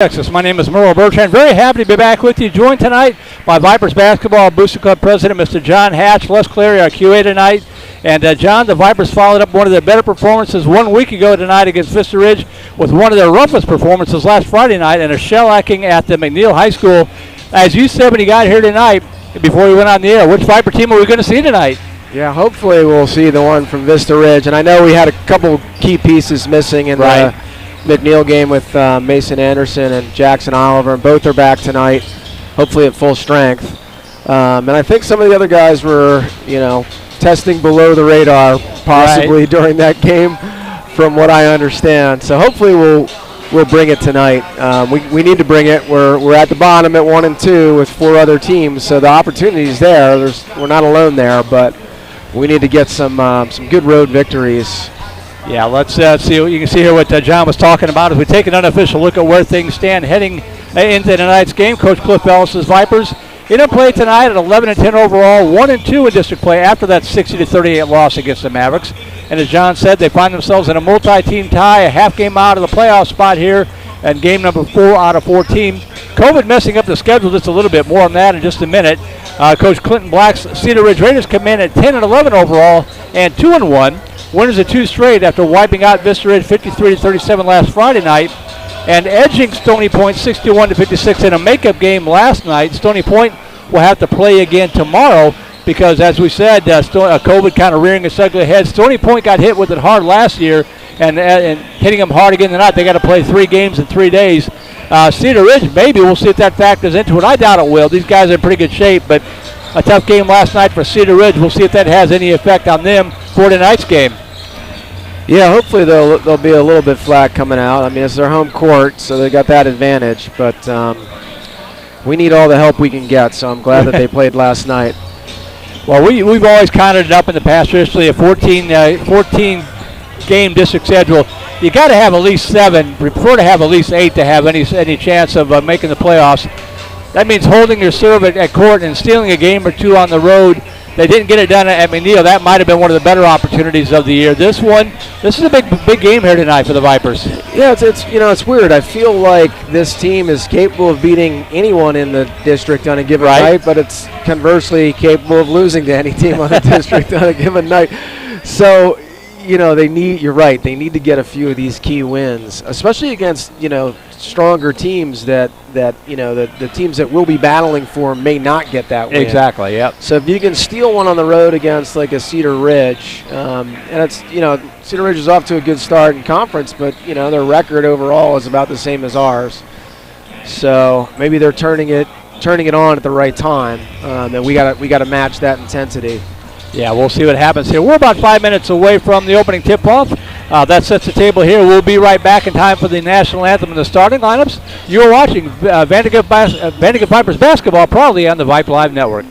Texas. My name is Merle Bertrand. Very happy to be back with you. Joined tonight by Vipers Basketball Booster Club President, Mr. John Hatch. Les Clary, our QA tonight. And John, the Vipers followed up one of their better performances 1 week ago tonight against Vista Ridge with one of their roughest performances last Friday night and a shellacking at the McNeil High School. As you said when you got here tonight, before we went on the air, which Viper team are we going to see tonight? Yeah, hopefully we'll see the one from Vista Ridge. And I know we had a couple key pieces missing in the McNeil game with Mason Anderson and Jackson Oliver, and both are back tonight, hopefully at full strength. And I think some of the other guys were, testing below the radar possibly during that game, from what I understand. So hopefully we'll bring it tonight. We need to bring it. We're at the bottom at 1 and 2 with 4 other teams, so the opportunity's there. We're not alone there, but we need to get some good road victories. Yeah, let's see. You can see here what John was talking about as we take an unofficial look at where things stand heading into tonight's game. Coach Cliff Ellis's Vipers in a play tonight at 11 and 10 overall, 1 and 2 in district play after that 60-38 loss against the Mavericks. And as John said, they find themselves in a multi-team tie, a half game out of the playoff spot here, and game number 4 out of 14. COVID messing up the schedule just a little bit. More on that in just a minute. Coach Clinton Black's Cedar Ridge Raiders come in at 10 and 11 overall and 2 and 1. Winners of 2 straight after wiping out Vista Ridge 53-37 last Friday night and edging Stony Point 61-56 in a makeup game last night. Stony Point will have to play again tomorrow because, as we said, COVID kind of rearing its ugly head. Stony Point got hit with it hard last year, and hitting them hard again tonight. They got to play 3 games in 3 days. Cedar Ridge, maybe we'll see if that factors into it. I doubt it will. These guys are in pretty good shape, but a tough game last night for Cedar Ridge. We'll see if that has any effect on them for tonight's game. Yeah, hopefully they'll be a little bit flat coming out. I mean, it's their home court, so they got that advantage. But we need all the help we can get, so I'm glad that they played last night. Well, we've always counted it up in the past, traditionally a 14-game district schedule. You got to have at least 7. We prefer to have at least 8 to have any chance of making the playoffs. That means holding your serve at court and stealing a game or 2 on the road. They didn't get it done at McNeil. That might have been one of the better opportunities of the year. This is a big game here tonight for the Vipers. Yeah, it's weird. I feel like this team is capable of beating anyone in the district on a given night, but it's conversely capable of losing to any team on the district on a given night. So, you're right. They need to get a few of these key wins, especially against, stronger teams that the teams that we'll be battling for may not get that win. Exactly, yep. So if you can steal one on the road against like a Cedar Ridge, and it's, Cedar Ridge is off to a good start in conference, but, their record overall is about the same as ours. So maybe they're turning it on at the right time, and we got to match that intensity. Yeah, we'll see what happens here. We're about 5 minutes away from the opening tip-off. That sets the table here. We'll be right back in time for the national anthem and the starting lineups. You're watching Vandegrifft Vipers basketball proudly on the Vype Live Network.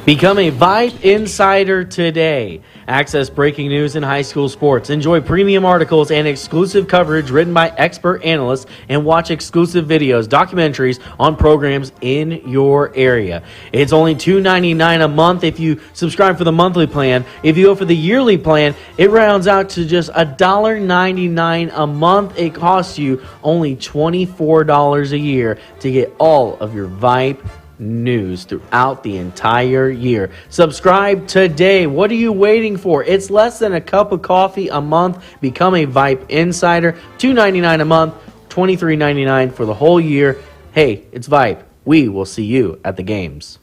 Become a Vype Insider today. Access breaking news in high school sports. Enjoy premium articles and exclusive coverage written by expert analysts, and watch exclusive videos, documentaries on programs in your area. It's only $2.99 a month if you subscribe for the monthly plan. If you go for the yearly plan, it rounds out to just $1.99 a month. It costs you only $24 a year to get all of your Vype news throughout the entire year. Subscribe today. What are you waiting for? It's less than a cup of coffee a month. Become a Vype Insider. $2.99 a month, $23.99 for the whole year. Hey, it's Vype. We will see you at the games.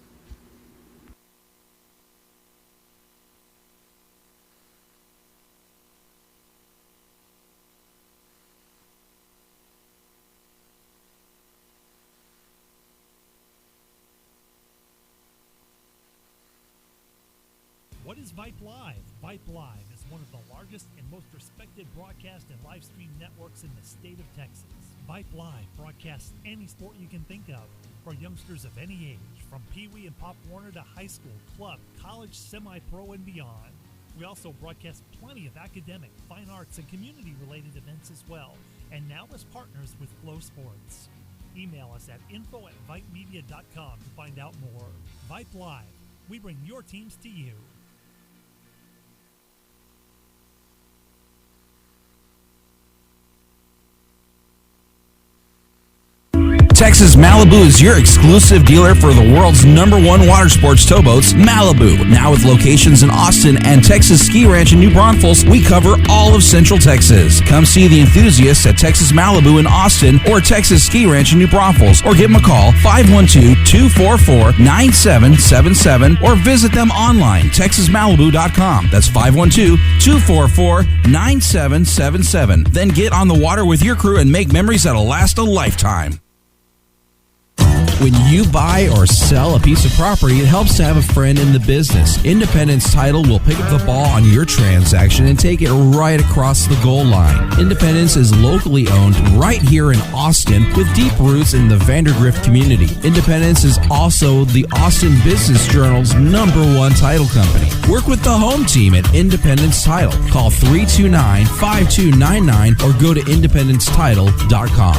What is Vype Live? Vype Live is one of the largest and most respected broadcast and live stream networks in the state of Texas. Vype Live broadcasts any sport you can think of for youngsters of any age, from Pee Wee and Pop Warner to high school, club, college, semi-pro, and beyond. We also broadcast plenty of academic, fine arts, and community-related events as well, and now as partners with Flow Sports. Email us at info@vypemedia.com to find out more. Vype Live. We bring your teams to you. Texas Malibu is your exclusive dealer for the world's #1 water sports towboats, Malibu. Now with locations in Austin and Texas Ski Ranch in New Braunfels, we cover all of Central Texas. Come see the enthusiasts at Texas Malibu in Austin or Texas Ski Ranch in New Braunfels, or give them a call 512-244-9777 or visit them online, texasmalibu.com. That's 512-244-9777. Then get on the water with your crew and make memories that'll last a lifetime. When you buy or sell a piece of property, it helps to have a friend in the business. Independence Title will pick up the ball on your transaction and take it right across the goal line. Independence is locally owned right here in Austin with deep roots in the Vandergrift community. Independence is also the Austin Business Journal's #1 title company. Work with the home team at Independence Title. Call 329-5299 or go to independencetitle.com.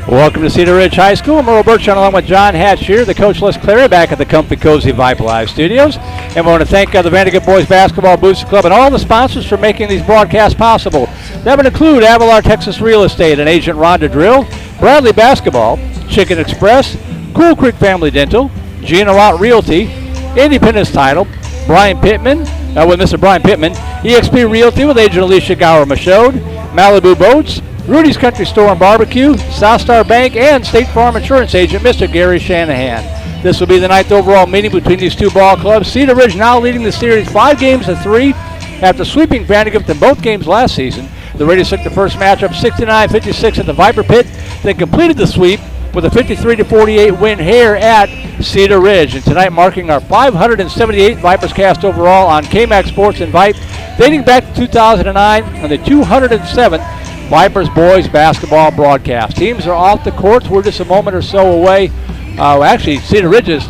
Welcome to Cedar Ridge High School. Merle Burchon along with John Hatch here, the Coach Les Clary back at the comfy, cozy Vype Live studios. And we want to thank the Vandergrift Boys Basketball Booster Club and all the sponsors for making these broadcasts possible. That would include Avalar Texas Real Estate and Agent Rhonda Drill, Bradley Basketball, Chicken Express, Cool Creek Family Dental, Gina Watt Realty, Independence Title, Brian Pittman, with Mr. Brian Pittman, EXP Realty with Agent Alicia Gower Michaud, Malibu Boats, Rudy's Country Store and Barbecue, South Star Bank, and State Farm Insurance Agent Mr. Gary Shanahan. This will be the 9th overall meeting between these two ball clubs. Cedar Ridge now leading the series 5-3 after sweeping Vandergrift in both games last season. The Raiders took the first matchup 69-56 at the Viper Pit, then completed the sweep with a 53-48 win here at Cedar Ridge. And tonight marking our 578th Vipers cast overall on KMAX Sports and Vype, dating back to 2009 and the 207th Vipers boys basketball broadcast. Teams are off the courts. We're just a moment or so away. Actually, Cedar Ridge is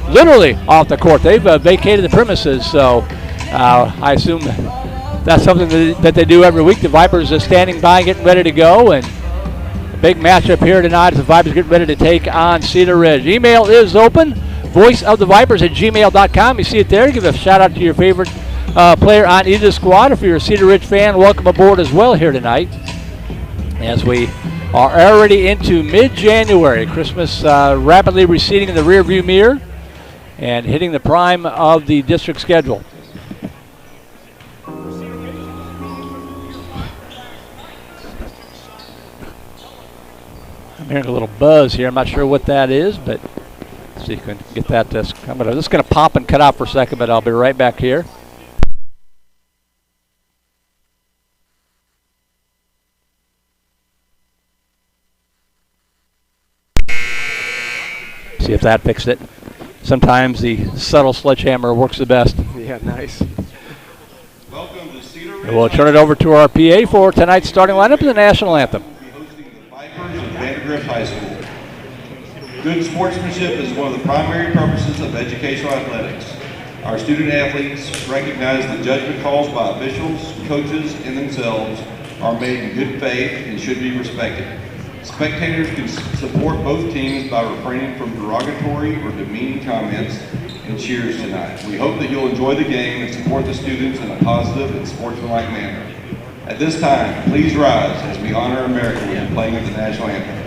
literally off the court. They've vacated the premises, so I assume that's something that they do every week. The Vipers are standing by, getting ready to go, and a big matchup here tonight as the Vipers get ready to take on Cedar Ridge. Email is open, voiceofthevipers@gmail.com. You see it there. Give a shout-out to your favorite player on either squad. If you're a Cedar Ridge fan, welcome aboard as well here tonight, as we are already into mid-January. Christmas rapidly receding in the rearview mirror and hitting the prime of the district schedule. I'm hearing a little buzz here. I'm not sure what that is, but let's see if you can get that. I'm just going to pop and cut out for a second, but I'll be right back here. See if that fixed it. Sometimes the subtle sledgehammer works the best. Yeah, nice. Welcome to Cedar Ridge. And we'll turn it over to our PA for tonight's starting lineup and the national anthem. We'll be hosting the VIPERS of Vandergrift High School. Good sportsmanship is one of the primary purposes of educational athletics. Our student athletes recognize the judgment calls by officials, coaches, and themselves are made in good faith and should be respected. Spectators can support both teams by refraining from derogatory or demeaning comments and cheers tonight. We hope that you'll enjoy the game and support the students in a positive and sportsmanlike manner. At this time, please rise as we honor America with the playing of the national anthem.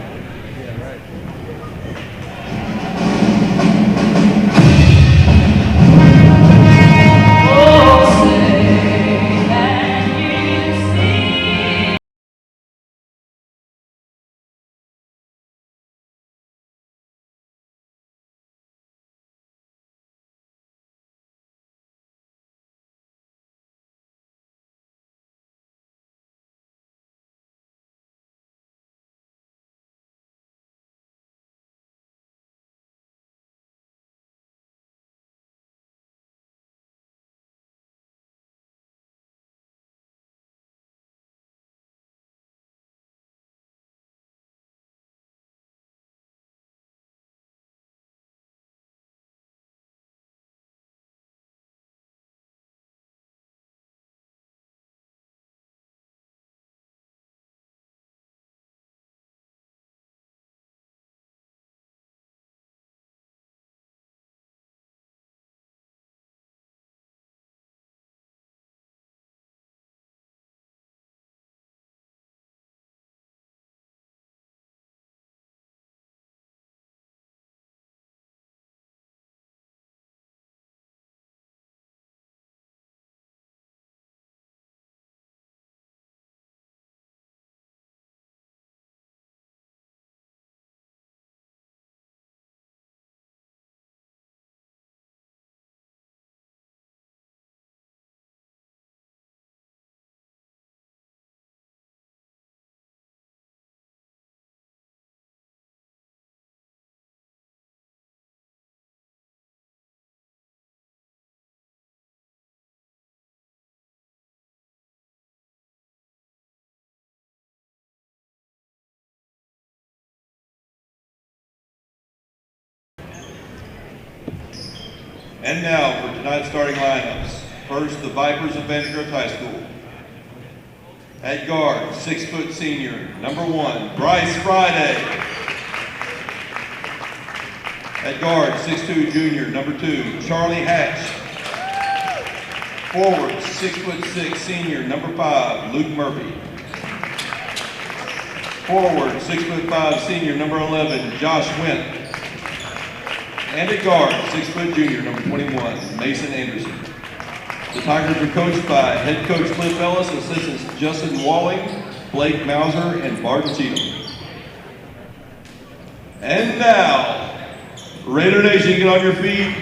And now for tonight's starting lineups. First, the Vipers of Vandegrift High School. At guard, 6-foot senior, number 1, Bryce Friday. At guard, 6'2" junior, number 2, Charlie Hatch. Forward, 6'6" senior, number 5, Luke Murphy. Forward, 6'5" senior, number 11, Josh Went. And at guard, 6' junior, number 21, Mason Anderson. The Tigers are coached by head coach Cliff Ellis, assistants Justin Walling, Blake Mauser, and Barton Cheatham. And now, Raider Nation, get on your feet.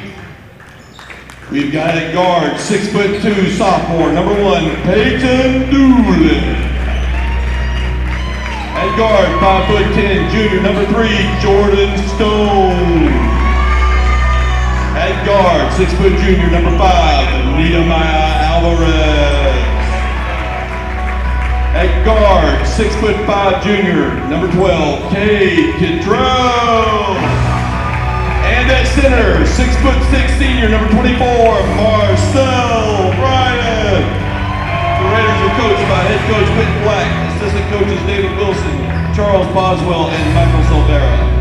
We've got at guard, 6'2" sophomore, number 1, Peyton Doolin. At guard, 5'10" junior, number 3, Jordan Stone. At guard, 6' junior, number 5, Nehemiah Alvarez. At guard, 6'5" junior, number 12, Cade Kidrow. And at center, 6'6" senior, number 24, Marcel Bryant. The Raiders are coached by head coach Quentin Black, assistant coaches David Wilson, Charles Boswell, and Michael Silvera.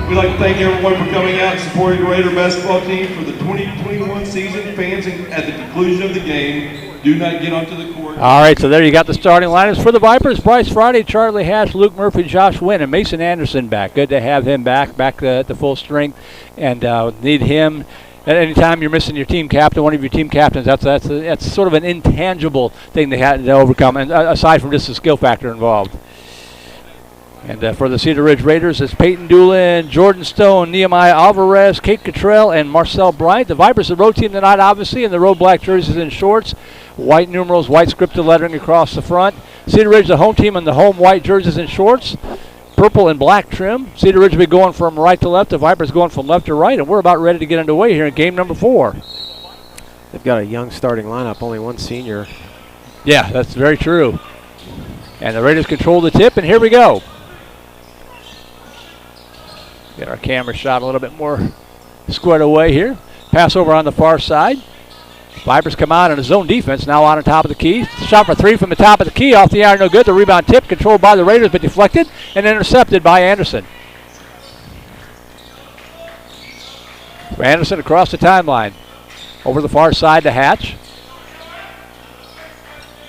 We'd like to thank everyone for coming out and supporting the Raider basketball team for the 2021 season. Fans, at the conclusion of the game, do not get onto the court. All right, so there you got the starting lineups for the Vipers. Bryce Friday, Charlie Hatch, Luke Murphy, Josh Wynn, and Mason Anderson back. Good to have him back at the full strength, and need him. At any time you're missing your team captain, one of your team captains, that's sort of an intangible thing they had to overcome, and aside from just the skill factor involved. And for the Cedar Ridge Raiders, it's Peyton Doolin, Jordan Stone, Nehemiah Alvarez, Kate Cottrell, and Marcel Bryant. The Vipers, the road team tonight, obviously, in the road black jerseys and shorts. White numerals, white scripted lettering across the front. Cedar Ridge, the home team, in the home white jerseys and shorts. Purple and black trim. Cedar Ridge will be going from right to left. The Vipers going from left to right. And we're about ready to get underway here in game number 4. They've got a young starting lineup, only one senior. Yeah, that's very true. And the Raiders control the tip, and here we go. Get our camera shot a little bit more squared away here. Pass over on the far side. Vipers come out in a zone defense, now on top of the key. Shot for 3 from the top of the key, off the iron, no good. The rebound tip, controlled by the Raiders, but deflected and intercepted by Anderson. Anderson across the timeline. Over the far side to Hatch.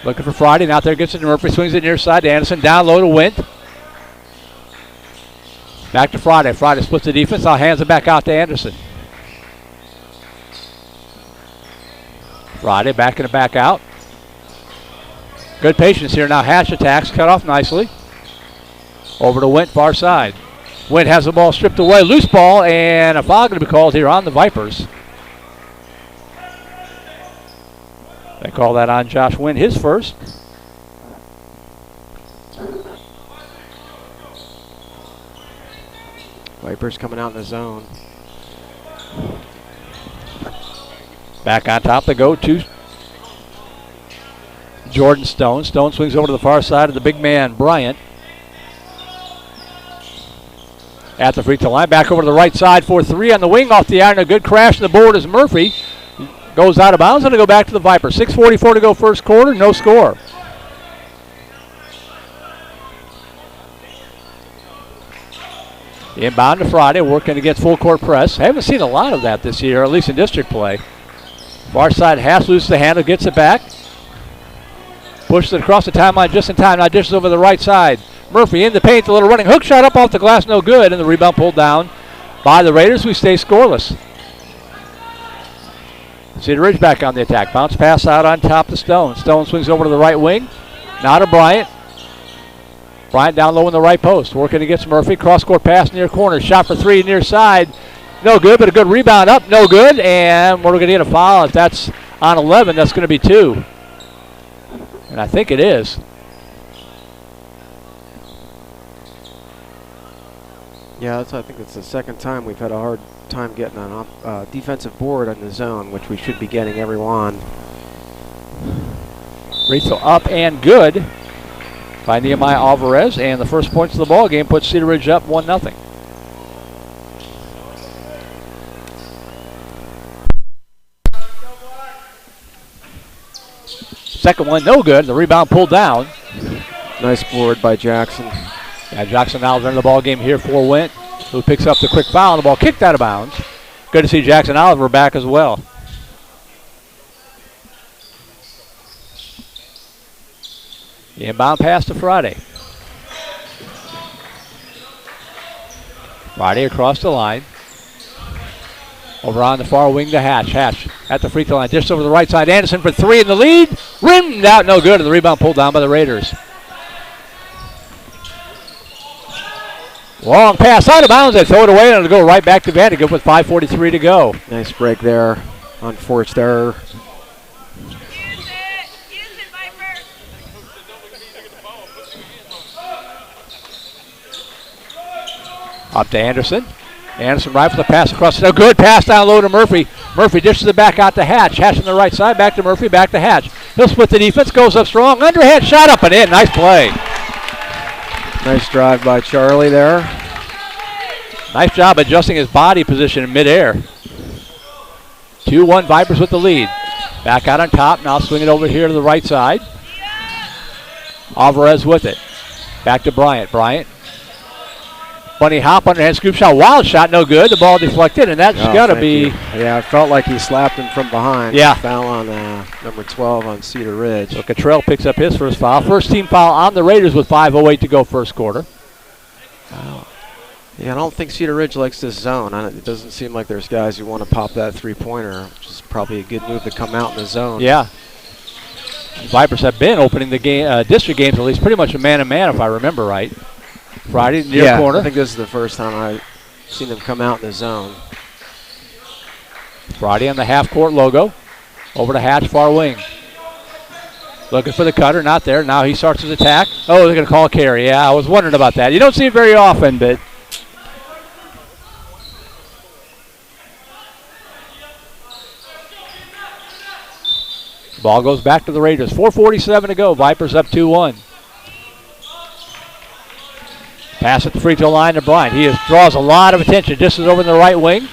Looking for Friday, and out there gets it to Murphy, swings it near side to Anderson, down low to Wint. Back to Friday. Friday splits the defense. Now hands it back out to Anderson. Friday backing it back out. Good patience here. Now Hatch attacks. Cut off nicely. Over to Wint, far side. Wint has the ball stripped away. Loose ball, and a foul going to be called here on the Vipers. They call that on Josh Wint, his first. Vipers coming out in the zone. Back on top they go to Jordan Stone. Stone swings over to the far side of the big man, Bryant. At the free throw line, back over to the right side for 3 on the wing, off the iron. A good crash to the board as Murphy goes out of bounds, and to go back to the Vipers. 6:44 to go first quarter, no score. Inbound to Friday, working against full court press. Haven't seen a lot of that this year, at least in district play. Far side has loses the handle, gets it back. Pushes it across the timeline just in time. Now dishes over the right side. Murphy in the paint, a little running hook shot up off the glass, no good, and the rebound pulled down by the Raiders, who stay scoreless. Cedar Ridge back on the attack. Bounce pass out on top to Stone. Stone swings over to the right wing. Now to Bryant. Bryant down low in the right post, working against Murphy. Cross-court pass near corner. Shot for 3 near side. No good, but a good rebound up. No good, and we're going to get a foul. If that's on 11, that's going to be 2. And I think it is. Yeah, I think it's the second time we've had a hard time getting an defensive board on the zone, which we should be getting every one. Free throw up and good by Nehemiah Alvarez, and the first points of the ball game puts Cedar Ridge up 1-0. Second one, no good. The rebound pulled down. Nice board by Jackson. Yeah, Jackson Oliver in the ball game here for Went, who picks up the quick foul, and the ball kicked out of bounds. Good to see Jackson Oliver back as well. The inbound pass to Friday. Friday across the line. Over on the far wing to Hatch. Hatch at the free throw line. Just over the right side. Anderson for three in the lead. Rimmed out, no good. And the rebound pulled down by the Raiders. Long pass out of bounds. They throw it away, and it'll go right back to Vandegrift with 5:43 to go. Nice break there. Unforced error. Up to Anderson. Anderson right for the pass across. A good pass down low to Murphy. Murphy dishes it back out to Hatch. Hatch on the right side. Back to Murphy. Back to Hatch. He'll split the defense. Goes up strong. Underhand shot up and in. Nice play. Nice drive by Charlie there. Nice job adjusting his body position in midair. 2-1 Vipers with the lead. Back out on top. Now swing it over here to the right side. Alvarez with it. Back to Bryant. Bryant. Bunny hop, underhand scoop shot. Wild shot, no good. The ball deflected, and that's got to be. Yeah, I felt like he slapped him from behind. Yeah. Foul on number 12 on Cedar Ridge. So Cottrell picks up his first foul. First team foul on the Raiders with 5:08 to go first quarter. Wow. Yeah, I don't think Cedar Ridge likes this zone. It doesn't seem like there's guys who want to pop that three-pointer, which is probably a good move to come out in the zone. Yeah. Vipers have been opening the game, district games at least pretty much a man-to-man if I remember right. Friday near corner. I think this is the first time I've seen them come out in the zone. Friday on the half-court logo. Over to Hatch, far wing. Looking for the cutter, not there. Now he starts his attack. Oh, they're going to call a carry. Yeah, I was wondering about that. You don't see it very often, but ball goes back to the Raiders. 4:47 to go. Vipers up 2-1. Pass at the free throw line to Bryant. He draws a lot of attention. Just is over in the right wing.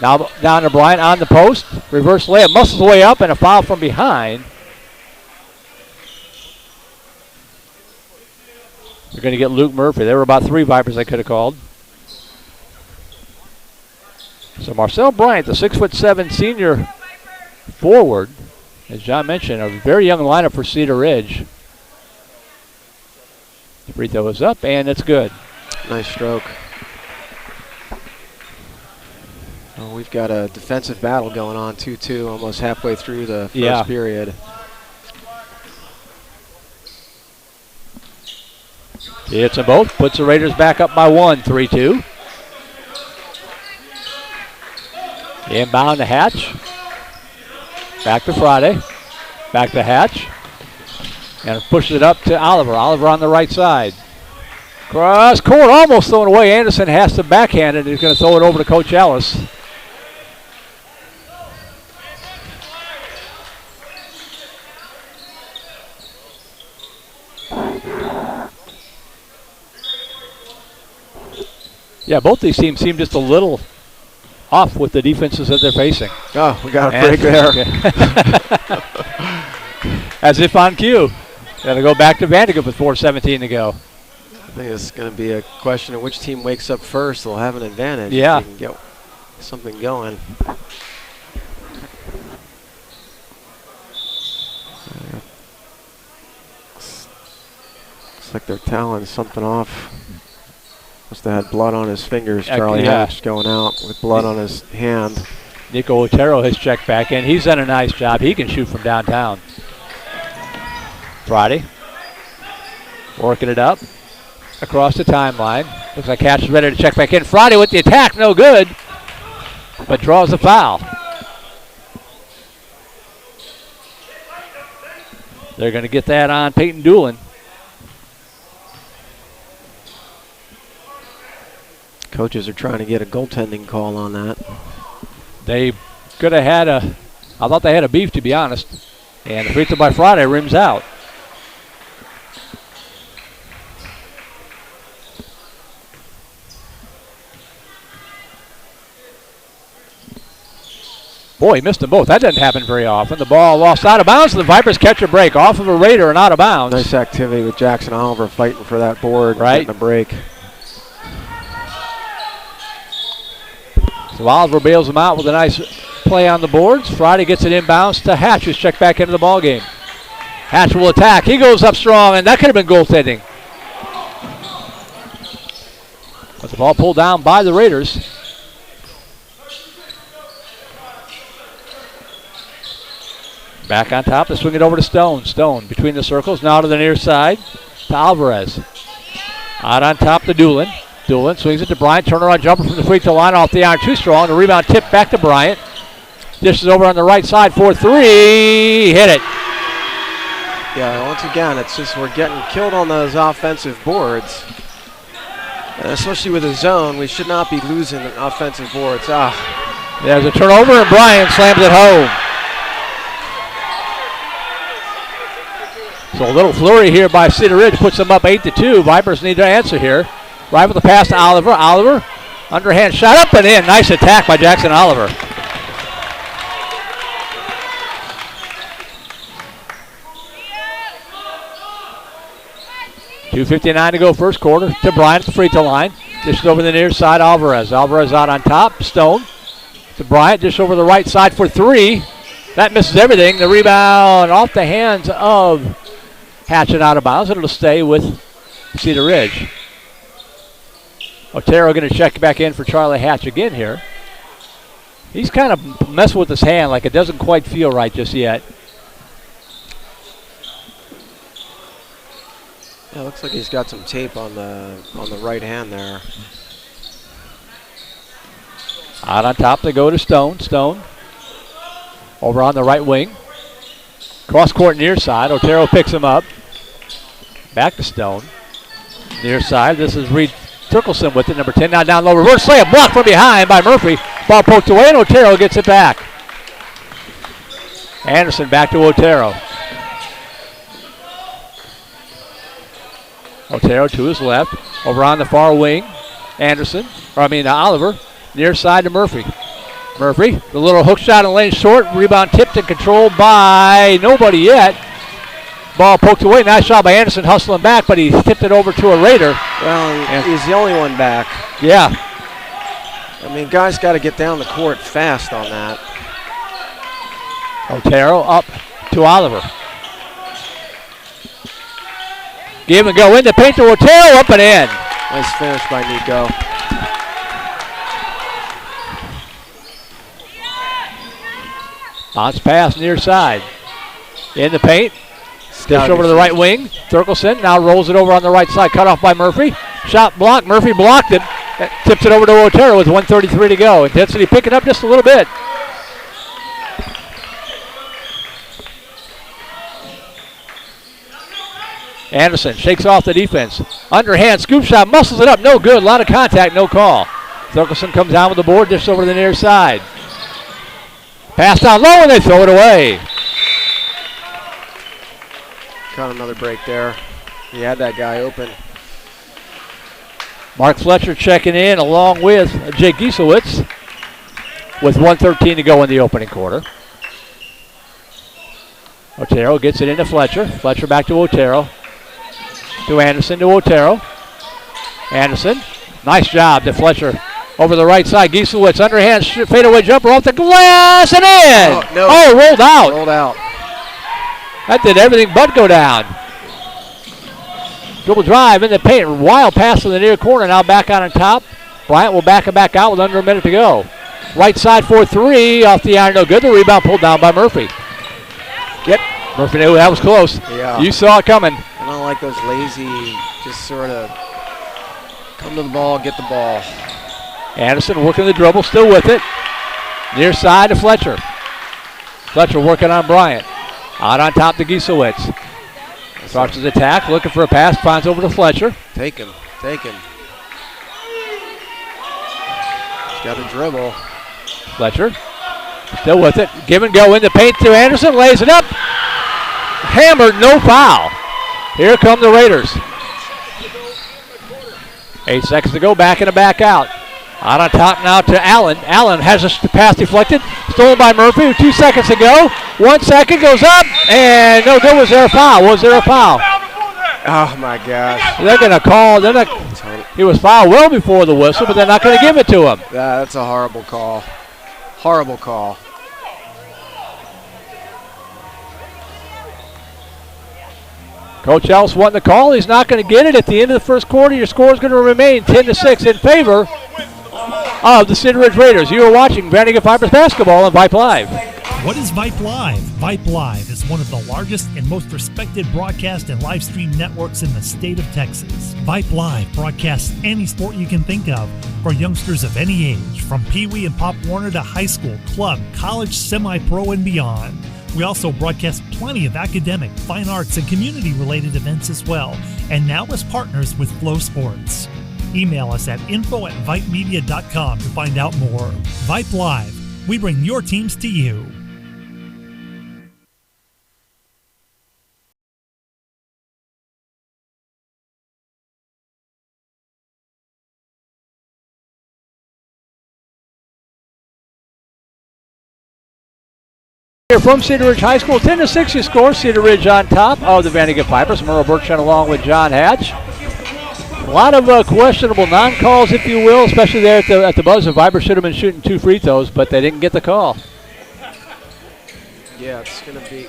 Now down to Bryant on the post. Reverse layup. Muscles way up and a foul from behind. They're going to get Luke Murphy. There were about 3 Vipers they could have called. So Marcel Bryant, the 6'7" senior forward, as John mentioned, a very young lineup for Cedar Ridge. The free throw is up, and it's good. Nice stroke. Well, we've got a defensive battle going on, 2-2, almost halfway through the first period. He hits them both, puts the Raiders back up by 1, 3-2. Inbound to Hatch. Back to Friday. Back to Hatch. And pushes it up to Oliver. Oliver on the right side. Cross court, almost thrown away. Anderson has to backhand it. He's going to throw it over to Coach Ellis. Yeah, both these teams seem just a little off with the defenses that they're facing. Oh, we got a break there. As if on cue. Got to go back to Vandegrift with 4:17 to go. I think it's going to be a question of which team wakes up first. They'll have an advantage. Yeah. If they can get something going. Looks like they're toweling something off. Must have had blood on his fingers. Charlie Hatch going out with blood on his hand. Nico Otero has checked back in. He's done a nice job. He can shoot from downtown. Friday working it up across the timeline. Looks like Hatch is ready to check back in. Friday with the attack, no good, but draws the foul. They're going to get that on Peyton Doolin. Coaches are trying to get a goaltending call on that. They could have had I thought they had a beef, to be honest. And the free throw by Friday rims out. Boy, he missed them both. That doesn't happen very often. The ball lost out of bounds. The Vipers catch a break off of a Raider and out of bounds. Nice activity with Jackson Oliver fighting for that board, right? Getting a break. So Oliver bails him out with a nice play on the boards. Friday gets it inbounds to Hatch, who's checked back into the ball game. Hatch will attack. He goes up strong, and that could have been goaltending. But the ball pulled down by the Raiders. Back on top, they swing it over to Stone. Stone between the circles, now to the near side to Alvarez. Out on top to Doolin. Doolin swings it to Bryant. Turnaround jumper from the free throw line off the iron. Too strong. The rebound tipped back to Bryant. Dishes over on the right side for three. Hit it. Yeah, once again, it's just we're getting killed on those offensive boards. And especially with a zone, we should not be losing offensive boards. There's a turnover, and Bryant slams it home. So a little flurry here by Cedar Ridge puts them up 8-2. Vipers need to answer here. Right with the pass to Oliver. Oliver, underhand shot up and in. Nice attack by Jackson Oliver. .2:59 to go first quarter. To Bryant at the free throw line. Dishes over the near side, Alvarez. Alvarez out on top. Stone to Bryant. Dish over the right side for three. That misses everything. The rebound off the hands of Hatch and out of bounds. It'll stay with Cedar Ridge. Otero going to check back in for Charlie Hatch again here. He's kind of messing with his hand like it doesn't quite feel right just yet. Yeah, looks like he's got some tape on the right hand there. Out on top they go to Stone. Stone over on the right wing. Cross court near side. Otero picks him up. Back to Stone. Near side. This is Reed Turkelson with it. Number 10 now down low. Reverse slam blocked from behind by Murphy. Ball poked away and Otero gets it back. Anderson back to Otero. Otero to his left. Over on the far wing. Oliver. Near side to Murphy. Murphy, the little hook shot in lane short. Rebound tipped and controlled by nobody yet. Ball poked away. Nice shot by Anderson hustling back, but he tipped it over to a Raider. Well, he's the only one back. Yeah. I mean, guys got to get down the court fast on that. Otero up to Oliver. Give and go in the paint to Otero, up and in. Nice finish by Nico. Bounce pass near side. In the paint. Dish over to the right wing. Turkelson now rolls it over on the right side. Cut off by Murphy. Shot blocked. Murphy blocked it. Tips it over to Otero with 1:33 to go. Intensity picking up just a little bit. Anderson shakes off the defense. Underhand scoop shot. Muscles it up. No good. A lot of contact. No call. Turkelson comes down with the board. Dish over to the near side. Pass down low and they throw it away. Got another break there. He had that guy open. Mark Fletcher checking in along with Jake Giesewitz with 1:13 to go in the opening quarter. Otero gets it into Fletcher. Fletcher back to Otero. To Anderson to Otero. Anderson, nice job to Fletcher. Over the right side, Giesewitz, underhand fadeaway jumper off the glass and in. Rolled out. Rolled out. That did everything but go down. Dribble drive in the paint. Wild pass to the near corner. Now back on top. Bryant will back it back out with under a minute to go. Right side for three. Off the iron. No good. The rebound pulled down by Murphy. Murphy knew that was close. Yeah. You saw it coming. I don't like those lazy, just sort of come to the ball, get the ball. Anderson working the dribble. Still with it. Near side to Fletcher. Fletcher working on Bryant. Out on top to Giesewitz. Starts his attack, looking for a pass, finds over to Fletcher. Take him. He's got a dribble. Fletcher, still with it. Give and go in the paint to Anderson, lays it up. Hammered, no foul. Here come the Raiders. 8 seconds to go, back in and back out. Out on top now to Allen. Allen has a pass deflected. Stolen by Murphy with 2 seconds to go. 1 second goes up, and no good. Was there a foul? Was there a foul? Oh, my gosh. They're going to call. He was fouled well before the whistle, but they're not going to give it to him. That's a horrible call. Horrible call. Coach Ellis wanting the call. He's not going to get it. At the end of the first quarter, your score is going to remain 10-6 in favor of the Cedar Ridge Raiders. You are watching VANDEGRIFT VIPERS basketball on Vype Live. What is Vype Live? Vype Live is one of the largest and most respected broadcast and live stream networks in the state of Texas. Vype Live broadcasts any sport you can think of for youngsters of any age, from Pee Wee and Pop Warner to high school, club, college, semi-pro, and beyond. We also broadcast plenty of academic, fine arts, and community-related events as well, and now as partners with Flow Sports. Email us at info@vipemedia.com to find out more. Vype Live. We bring your teams to you. From Cedar Ridge High School, 10-6 you score. Cedar Ridge on top of the VANDEGRIFT VIPERS. Merle Berkshire along with John Hatch. A lot of questionable non-calls, if you will, especially there at the buzzer. Vipers should have been shooting 2 free throws, but they didn't get the call. Yeah, it's going to be.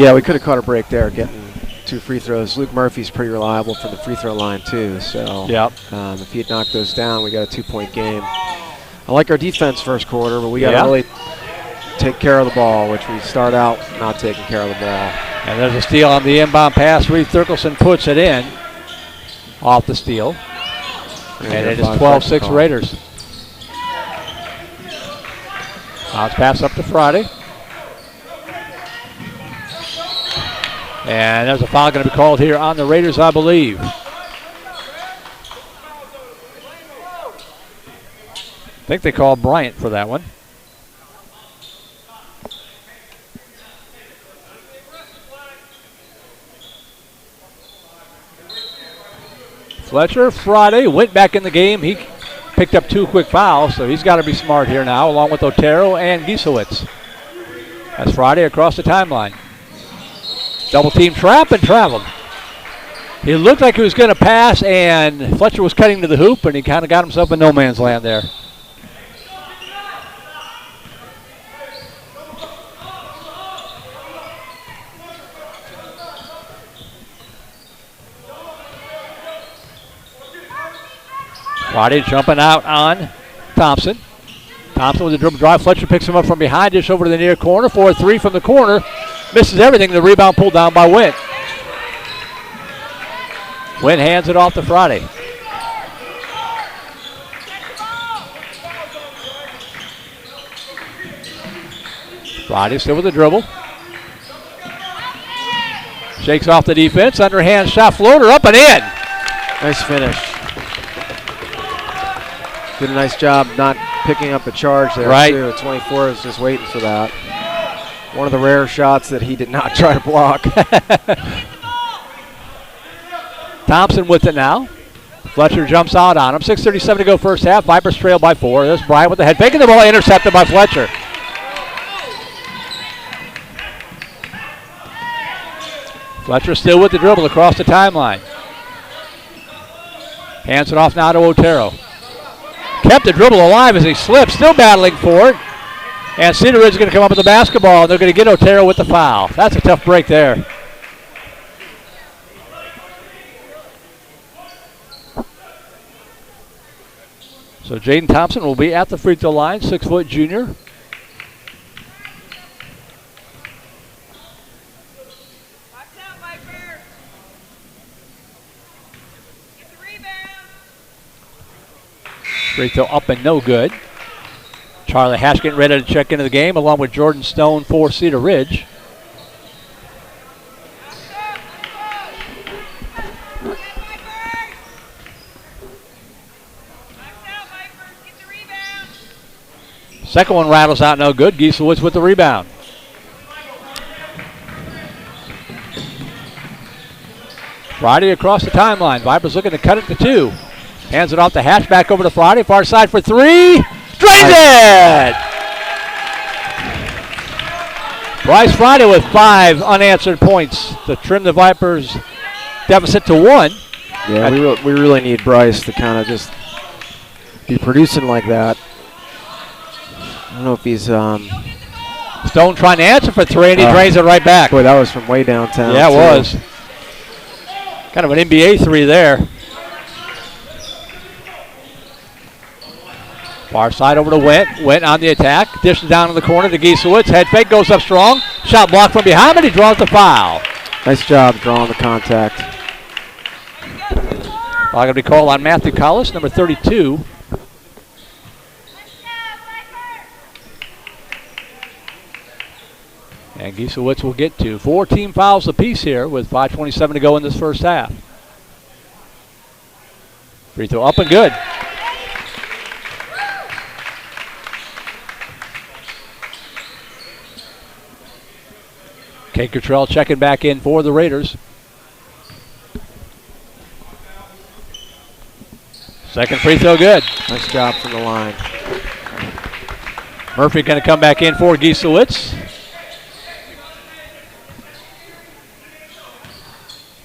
Yeah, we could have caught a break there, getting 2 free throws. Luke Murphy's pretty reliable from the free throw line too. So yep. If he had knocked those down, we got a 2-point game. I like our defense first quarter, but we got to really take care of the ball, which we start out not taking care of the ball. And there's a steal on the inbound pass. Reed Thurkelson puts it in off the steal. And it is 12-6 Raiders. Bounce pass up to Friday. And there's a foul going to be called here on the Raiders, I believe. I think they called Bryant for that one. Fletcher, Friday, went back in the game. He picked up 2 quick fouls, so he's got to be smart here now, along with Otero and Giesewitz. That's Friday across the timeline. Double team trap and traveled. He looked like he was going to pass, and Fletcher was cutting to the hoop, and he kind of got himself in no man's land there. Friday jumping out on Thompson. Thompson with a dribble drive. Fletcher picks him up from behind, dish over to the near corner. 4-3 from the corner. Misses everything. The rebound pulled down by Wint. Wint hands it off to Friday. Friday still with the dribble. Shakes off the defense. Underhand shot floater up and in. Nice finish. Did a nice job not picking up a charge there, too. 24 is just waiting for that. One of the rare shots that he did not try to block. Thompson with it now. Fletcher jumps out on him. 6:37 to go first half. Vipers trail by 4. There's Bryant with the head faking the ball, intercepted by Fletcher. Fletcher still with the dribble across the timeline. Hands it off now to Otero. Kept the dribble alive as he slipped, still battling for it. And Cedar Ridge is going to come up with the basketball, and they're going to get Otero with the foul. That's a tough break there. So Jaden Thompson will be at the free throw line, 6-foot junior. Free throw up and no good. Charlie Hatch getting ready to check into the game along with Jordan Stone for Cedar Ridge. Second one rattles out no good. Giesewitz with the rebound. Friday across the timeline. Vipers looking to cut it to 2. Hands it off to Hatch, back over to Friday. Far side for three. Drains it! Bryce Friday with 5 unanswered points to trim the Vipers deficit to 1. Yeah, we really need Bryce to kind of just be producing like that. I don't know if he's... Stone trying to answer for 3, and he drains it right back. Boy, that was from way downtown. Yeah, it was. Kind of an NBA 3 there. Far side over to Went. Went on the attack. Dishes down in the corner to Giesewitz. Head fake goes up strong. Shot blocked from behind, but he draws the foul. Nice job drawing the contact. Foul going to be called on Matthew Collis, number 32. And Giesewitz will get 2. 4 team fouls apiece here with 5:27 to go in this first half. Free throw up and good. Kate Cottrell checking back in for the Raiders. Second free throw good. Nice job from the line. Murphy going to come back in for Giesewitz.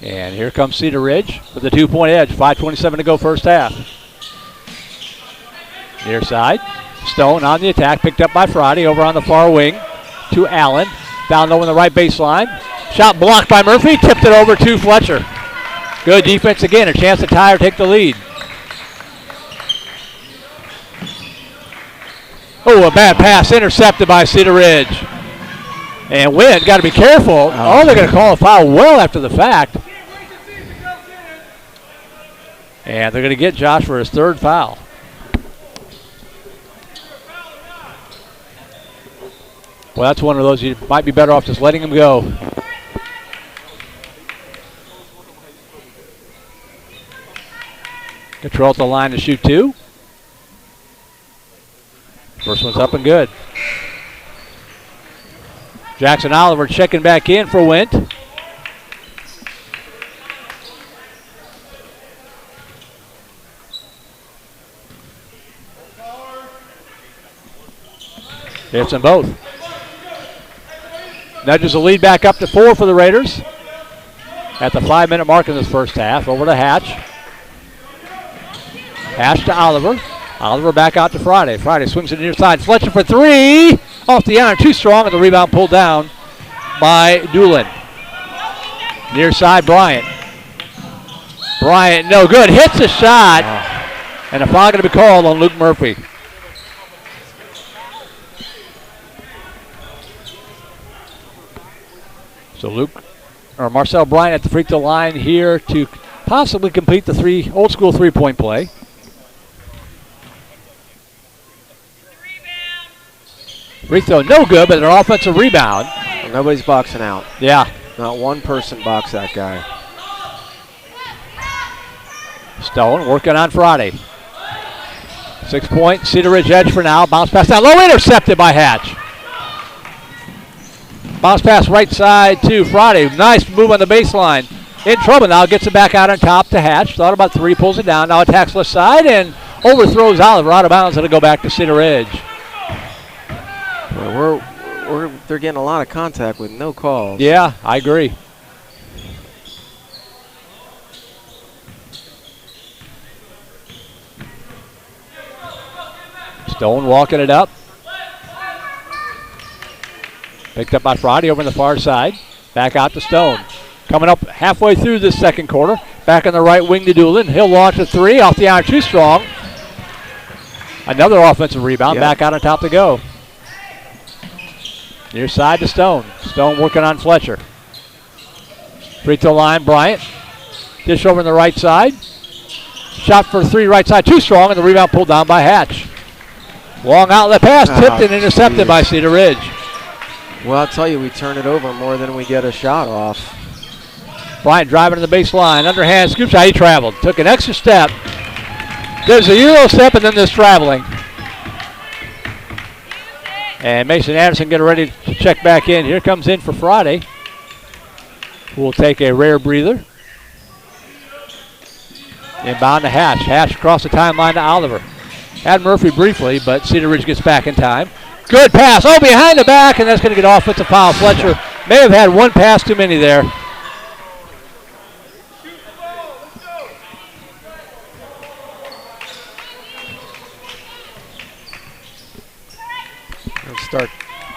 And here comes Cedar Ridge with a 2-point edge. 5:27 to go first half. Near side. Stone on the attack. Picked up by Friday over on the far wing to Allen. Down low in the right baseline. Shot blocked by Murphy. Tipped it over to Fletcher. Good defense again. A chance to tie or take the lead. Oh, a bad pass. Intercepted by Cedar Ridge. And Wynn got to be careful. Oh, they're going to call a foul well after the fact. And they're going to get Josh for his 3rd foul. Well, that's one of those you might be better off just letting him go. Control at the line to shoot 2. First one's up and good. Jackson Oliver checking back in for Went. Hits them both. Nudges the lead back up to 4 for the Raiders. At the 5-minute mark in this first half. Over to Hatch. Hatch to Oliver. Oliver back out to Friday. Friday swings it near side. Fletcher for 3. Off the iron. Too strong, and the rebound pulled down by Doolin. Near side, Bryant. Bryant, no good. Hits a shot. And a foul going to be called on Luke Murphy. So Marcel Bryant at the free throw line here to possibly complete the old school 3-point play. Free throw no good, but an offensive rebound. Well, nobody's boxing out. Yeah. Not one person boxed that guy. Stone working on Friday. 6-point Cedar Ridge edge for now. Bounce pass down low, intercepted by Hatch. Bounce pass right side to Friday. Nice move on the baseline. In trouble now. Gets it back out on top to Hatch. Thought about 3, pulls it down. Now attacks left side and overthrows Oliver out of bounds. It'll go back to Cedar Ridge. Well, they're getting a lot of contact with no calls. Yeah, I agree. Stone walking it up. Picked up by Friday over on the far side. Back out to Stone. Coming up halfway through this second quarter. Back on the right wing to Doolin. He'll launch a 3 off the iron. Too strong. Another offensive rebound. Yep. Back out on top to go. Near side to Stone. Stone working on Fletcher. Free throw line, Bryant. Dish over on the right side. Shot for 3 right side. Too strong, and the rebound pulled down by Hatch. Long outlet pass, tipped and intercepted by Cedar Ridge. Well, I'll tell you, we turn it over more than we get a shot off. Bryant driving to the baseline. Underhand scoop shot. He traveled. Took an extra step. There's a Euro step and then this traveling. And Mason Anderson getting ready to check back in. Here comes in for Friday. We'll take a rare breather. Inbound to Hatch. Hatch across the timeline to Oliver. Had Murphy briefly, but Cedar Ridge gets back in time. Good pass. Oh, behind the back, and that's going to get off with the foul. Fletcher may have had one pass too many there. We'll start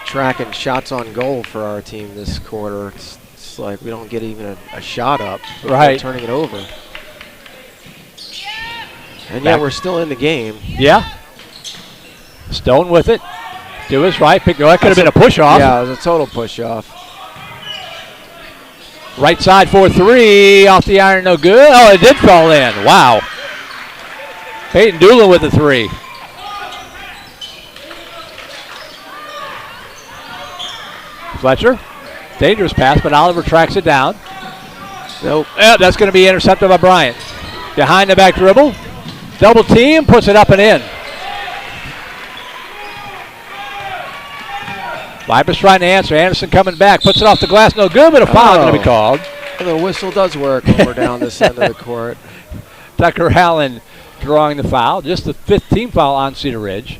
tracking shots on goal for our team this quarter. It's like we don't get even a shot up. Right. Turning it over. And yet we're still in the game. Yeah. Stone with it. To his right. That could have been a push-off. Yeah, it was a total push-off. Right side for three. Off the iron, no good. Oh, it did fall in. Wow. Peyton Doolin with the three. Fletcher. Dangerous pass, but Oliver tracks it down. Nope. Yeah, that's going to be intercepted by Bryant. Behind the back dribble. Double team, puts it up and in. Vipers trying to answer. Anderson coming back, puts it off the glass, no good, but a foul going to be called. The whistle does work when we're down this end of the court. Tucker Allen drawing the foul, just the 5th team foul on Cedar Ridge.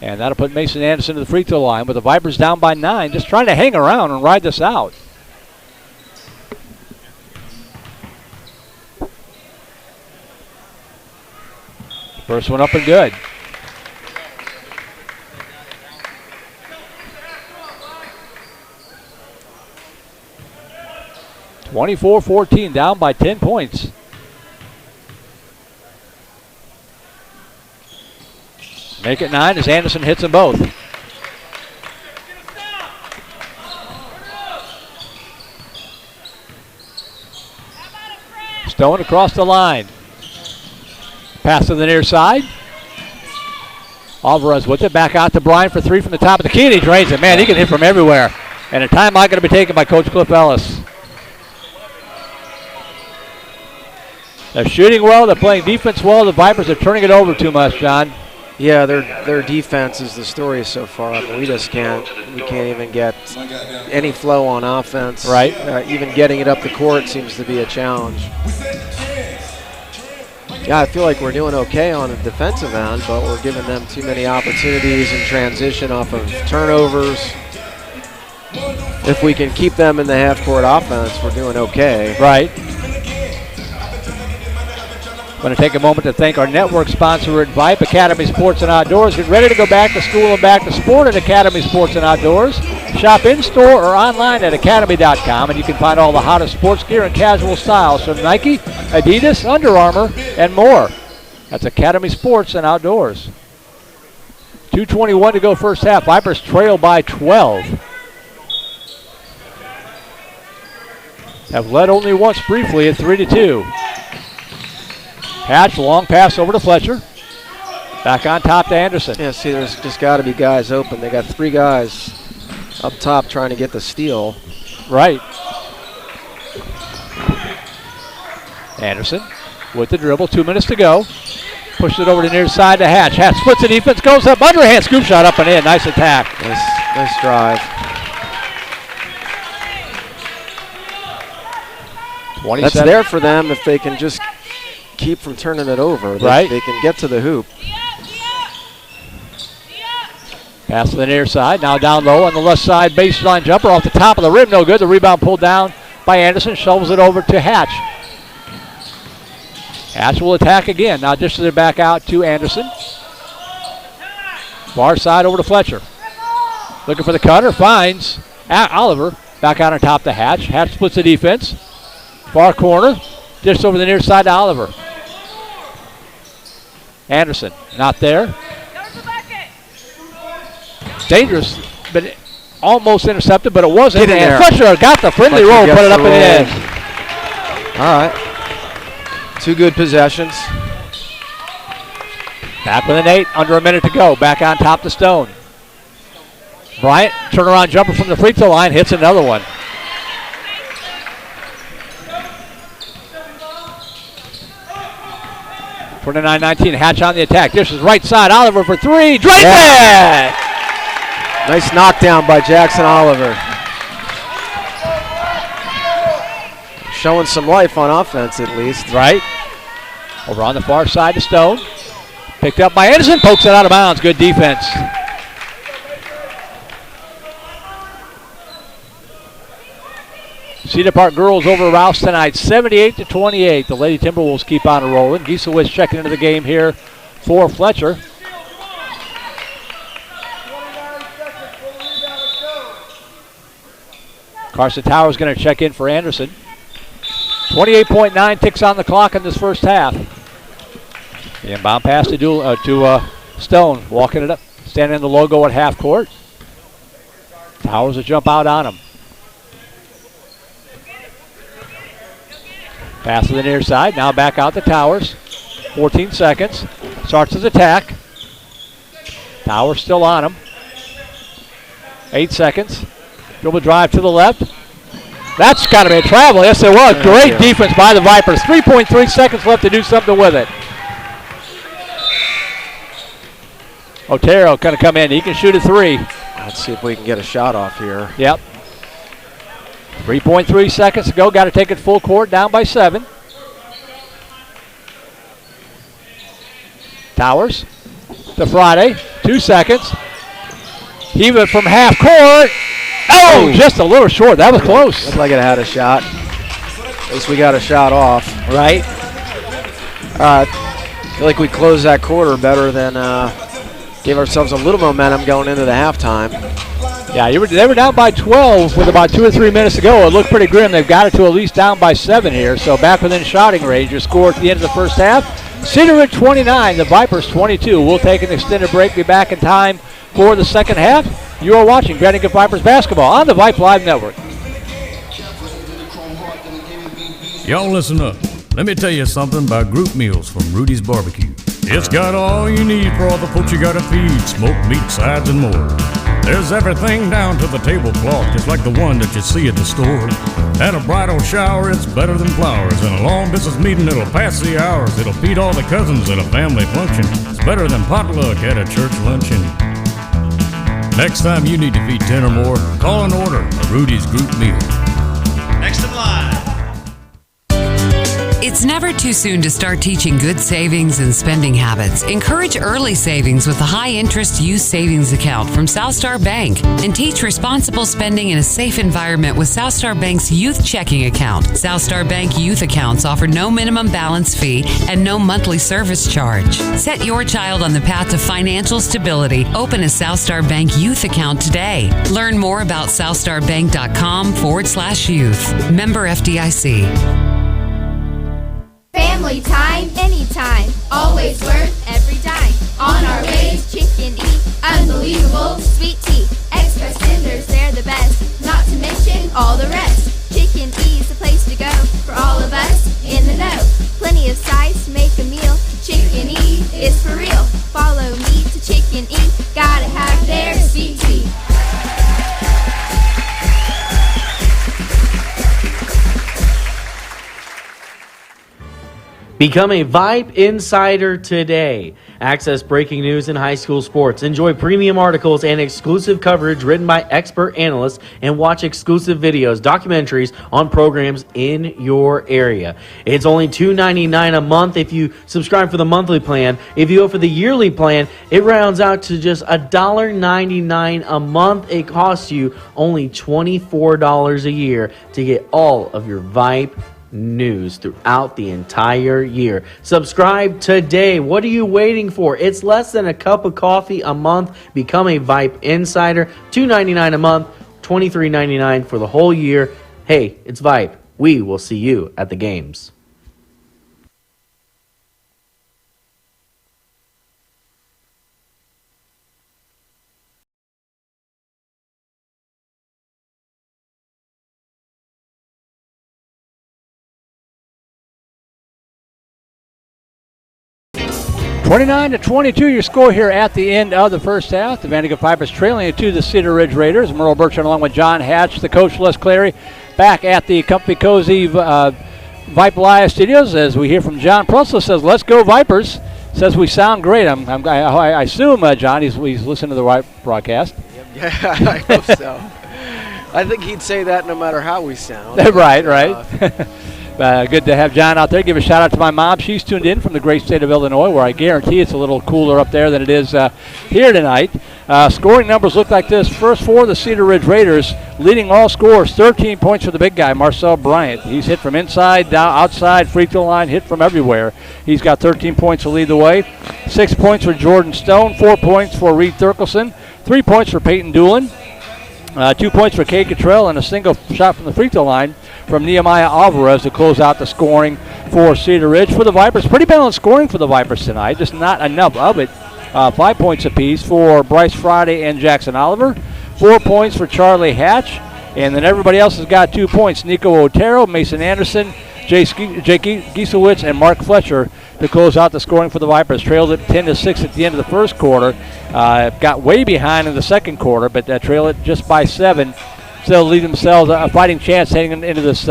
And that'll put Mason Anderson to the free throw line with the Vipers down by 9, just trying to hang around and ride this out. First one up and good. (24-14) down by 10 points. Make it 9 as Anderson hits them both. Stone across the line. Pass to the near side. Alvarez with it. Back out to Bryant for three from the top of the key, and he drains it. Man, he can hit from everywhere. And a timeout going to be taken by Coach Cliff Ellis. They're shooting well. They're playing defense well. The Vipers are turning it over too much, John. Yeah, their defense is the story so far. I mean, we can't even get any flow on offense. Right. Even getting it up the court seems to be a challenge. Yeah, I feel like we're doing okay on the defensive end, but we're giving them too many opportunities in transition off of turnovers. If we can keep them in the half-court offense, we're doing okay. Right. Going to take a moment to thank our network sponsor at Vype, Academy Sports and Outdoors. Get ready to go back to school and back to sport at Academy Sports and Outdoors. Shop in-store or online at academy.com, and you can find all the hottest sports gear and casual styles from Nike, Adidas, Under Armour, and more. That's Academy Sports and Outdoors. 2:21 to go first half. Vipers trail by 12. Have led only once briefly at 3-2. Hatch, long pass over to Fletcher. Back on top to Anderson. Yeah, see, there's just got to be guys open. They got 3 guys up top trying to get the steal. Right. Anderson with the dribble, 2 minutes to go. Pushes it over to the near side to Hatch. Hatch splits the defense, goes up, underhand scoop shot up and in. Nice attack. Nice drive. 27. That's there for them if they can just keep from turning it over. They can get to the hoop. Pass to the near side. Now down low on the left side. Baseline jumper off the top of the rim. No good. The rebound pulled down by Anderson. Shovels it over to Hatch. Hatch will attack again. Now dishes it back out to Anderson. Far side over to Fletcher. Looking for the cutter. Finds Oliver. Back out on top to Hatch. Hatch splits the defense. Far corner. Dished over the near side to Oliver. Anderson, not there. Dangerous, but almost intercepted, but it wasn't. And Fletcher got the friendly roll, put it up and in. All right. 2 good possessions. Back with an 8, under a minute to go. Back on top to Stone. Bryant, turnaround jumper from the free throw line, hits another one. (29-19). Hatch on the attack. This is right side. Oliver for 3. Drains it! Nice knockdown by Jackson Oliver. Showing some life on offense at least. Right. Over on the far side to Stone. Picked up by Anderson, pokes it out of bounds. Good defense. Cedar Park girls over Rouse tonight, 78-28. The Lady Timberwolves keep on rolling. Giesewitz checking into the game here for Fletcher. Carson Towers going to check in for Anderson. 28.9 ticks on the clock in this first half. The inbound pass to Stone, walking it up, standing in the logo at half court. Towers will jump out on him. Pass to the near side, now back out to Towers. 14 seconds, starts his attack. Towers still on him. 8 seconds, dribble drive to the left. That's got to be a travel. Yes, it was. Great defense by the Vipers. 3.3 seconds left to do something with it. Otero going to come in. He can shoot a three. Let's see if we can get a shot off here. Yep. 3.3 seconds to go. Got to take it full court, down by 7. Towers to Friday. 2 seconds. Heave it from half court. Oh, just a little short. That was close. Looked like it had a shot. At least we got a shot off. Right. I feel like we closed that quarter better than gave ourselves a little momentum going into the halftime. Yeah, they were down by 12 with about 2 or 3 minutes to go. It looked pretty grim. They've got it to at least down by 7 here. So back within shouting range. Your score at the end of the first half. Cedar at 29, the Vipers 22. We'll take an extended break. Be back in time for the second half. You are watching Vandegrifts Vipers basketball on the Vype Live Network. Y'all listen up. Let me tell you something about group meals from Rudy's Barbecue. It's got all you need for all the folks you gotta feed, smoked meat, sides, and more. There's everything down to the tablecloth, just like the one that you see at the store. At a bridal shower, it's better than flowers. And a long business meeting, it'll pass the hours. It'll feed all the cousins at a family function. It's better than potluck at a church luncheon. Next time you need to feed 10 or more, call and order a Rudy's group meal. Next in line. It's never too soon to start teaching good savings and spending habits. Encourage early savings with a high-interest youth savings account from Southstar Bank and teach responsible spending in a safe environment with Southstar Bank's youth checking account. Southstar Bank youth accounts offer no minimum balance fee and no monthly service charge. Set your child on the path to financial stability. Open a Southstar Bank youth account today. Learn more about southstarbank.com/youth. Member FDIC. Family time, anytime, always worth every dime. On our ways, chicken eat, unbelievable sweet tea. Express tenders, they're the best, not to mention all the rest. Chicken E's the place to go for all of us in the know. Plenty of size to make a meal. Chicken E is for real. Follow me to Chicken E, gotta have their sweet tea. Become a Vype Insider today. Access breaking news in high school sports. Enjoy premium articles and exclusive coverage written by expert analysts, and watch exclusive videos, documentaries on programs in your area. It's only $2.99 a month if you subscribe for the monthly plan. If you go for the yearly plan, it rounds out to just $1.99 a month. It costs you only $24 a year to get all of your Vype news throughout the entire year. Subscribe today. What are you waiting for? It's less than a cup of coffee a month. Become a Vype Insider. $2.99 a month, $23.99 for the whole year. Hey, it's Vype. We will see you at the games. (29-22) your score here at the end of the first half. The Vandegrifts Vipers trailing it to the Cedar Ridge Raiders. Merle Bertrand along with John Hatch, the coach Les Clary, back at the comfy cozy Vype Live studios as we hear from John Prussell. Says, "Let's go Vipers." Says we sound great. I assume John he's listening to the right broadcast. Yeah, I hope so. I think he'd say that no matter how we sound. Right. Good to have John out there. Give a shout out to my mom. She's tuned in from the great state of Illinois, where I guarantee it's a little cooler up there than it is here tonight. Scoring numbers look like this. First for the Cedar Ridge Raiders, leading all scorers, 13 points for the big guy, Marcel Bryant. He's hit from inside, down, outside, free throw line, hit from everywhere. He's got 13 points to lead the way. 6 points for Jordan Stone, 4 points for Reed Thurkelson, 3 points for Peyton Doolin, 2 points for Kay Cottrell, and a single shot from the free throw line from Nehemiah Alvarez to close out the scoring for Cedar Ridge. For the Vipers, pretty balanced scoring for the Vipers tonight, just not enough of it. 5 points apiece for Bryce Friday and Jackson Oliver, 4 points for Charlie Hatch, and then everybody else has got 2 points. Nico Otero, Mason Anderson, Jake Giesewitz, and Mark Fletcher to close out the scoring for the Vipers. Trailed it 10-6 at the end of the first quarter. Got way behind in the second quarter, but trailed it just by 7. Still leave themselves a fighting chance heading into this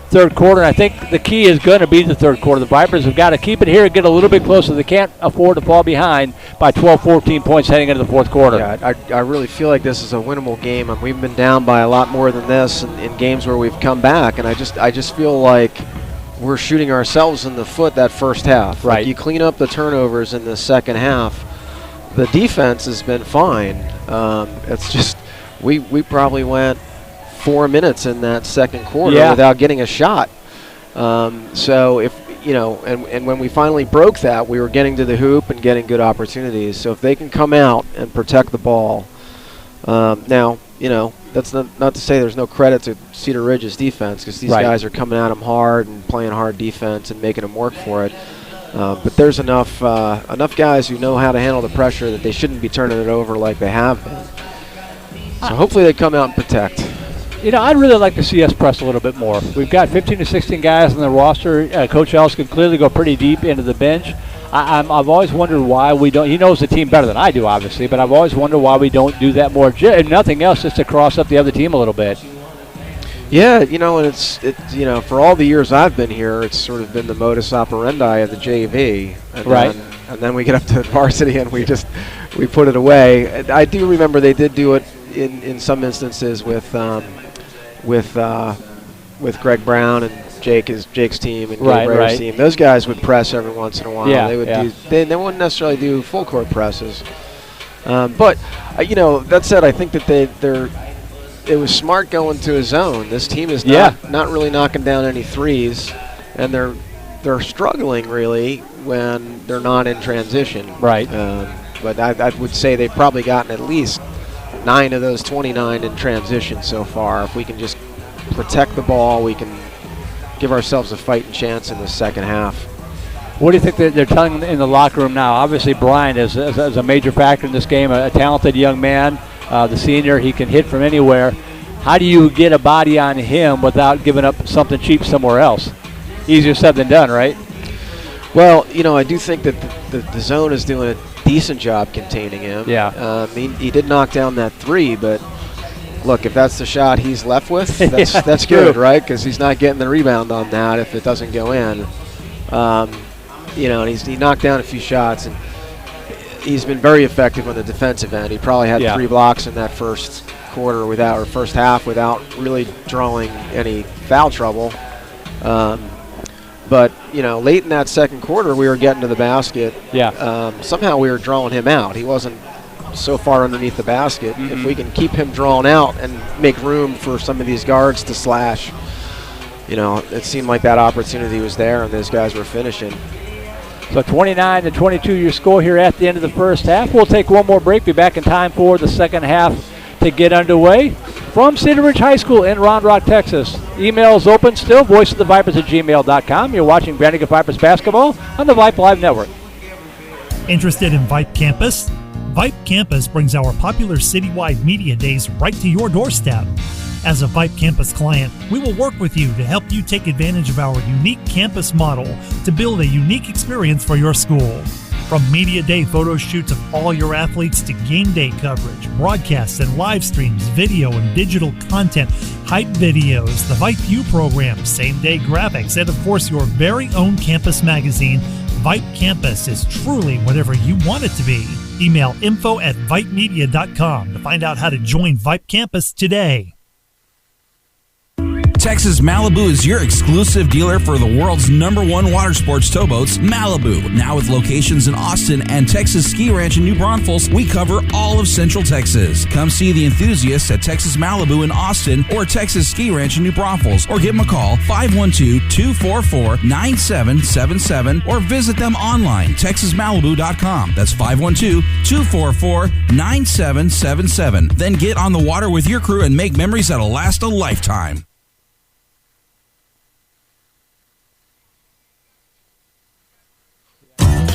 third quarter. And I think the key is going to be the third quarter. The Vipers have got to keep it here and get a little bit closer. They can't afford to fall behind by 12, 14 points heading into the fourth quarter. Yeah, I really feel like this is a winnable game, and we've been down by a lot more than this in games where we've come back. And I just feel like we're shooting ourselves in the foot that first half. Right. Like, you clean up the turnovers in the second half. The defense has been fine. It's just we probably went 4 minutes in that second quarter without getting a shot. So if and when we finally broke that, we were getting to the hoop and getting good opportunities. So if they can come out and protect the ball, now that's not to say there's no credit to Cedar Ridge's defense, because these guys are coming at them hard and playing hard defense and making them work for it. But there's enough guys who know how to handle the pressure that they shouldn't be turning it over like they have been. So hopefully they come out and protect. I'd really like to see us press a little bit more. We've got 15 to 16 guys on the roster. Coach Ellis can clearly go pretty deep into the bench. I've always wondered why we don't. He knows the team better than I do, obviously, but I've always wondered why we don't do that more. If nothing else, just to cross up the other team a little bit. Yeah, and it's for all the years I've been here, it's sort of been the modus operandi of the JV. And then we get up to varsity and we put it away. I do remember they did do it in some instances with Greg Brown and Jake's team and Gabe Rayer's team. Those guys would press every once in a while. They would they wouldn't necessarily do full court presses. But that said, I think that it was smart going to a zone. This team is not really knocking down any threes, and they're struggling really when they're not in transition. Right. But I would say they've probably gotten at least 9 of those 29 in transition so far. If we can just protect the ball, we can give ourselves a fighting chance in the second half. What do you think they're telling in the locker room now? Obviously, Brian is a major factor in this game, a talented young man, the senior. He can hit from anywhere. How do you get a body on him without giving up something cheap somewhere else? Easier said than done, right? Well, I do think that the zone is doing a decent job containing him. Yeah. He did knock down that 3, but look, if that's the shot he's left with, that's good, right? Because he's not getting the rebound on that if it doesn't go in. And he knocked down a few shots, and he's been very effective on the defensive end. He probably had 3 blocks in that first quarter first half without really drawing any foul trouble. But late in that second quarter, we were getting to the basket. Somehow we were drawing him out. He wasn't so far underneath the basket. Mm-hmm. If we can keep him drawn out and make room for some of these guards to slash, it seemed like that opportunity was there, and those guys were finishing. So 29-22 your score here at the end of the first half. We'll take one more break, be back in time for the second half to get underway. From Cedar Ridge High School in Round Rock, Texas. Emails open still, voiceofthevipers@gmail.com. You're watching Vandergrift Vipers basketball on the Vype Live Network. Interested in Vype Campus? Vype Campus brings our popular citywide media days right to your doorstep. As a Vype Campus client, we will work with you to help you take advantage of our unique campus model to build a unique experience for your school. From media day photo shoots of all your athletes to game day coverage, broadcasts and live streams, video and digital content, hype videos, the Vype U program, same-day graphics, and of course your very own campus magazine, Vype Campus is truly whatever you want it to be. Email info@vypemedia.com to find out how to join Vype Campus today. Texas Malibu is your exclusive dealer for the world's #1 water sports towboats, Malibu. Now with locations in Austin and Texas Ski Ranch in New Braunfels, we cover all of Central Texas. Come see the enthusiasts at Texas Malibu in Austin or Texas Ski Ranch in New Braunfels, or give them a call 512-244-9777 or visit them online, texasmalibu.com. That's 512-244-9777. Then get on the water with your crew and make memories that'll last a lifetime.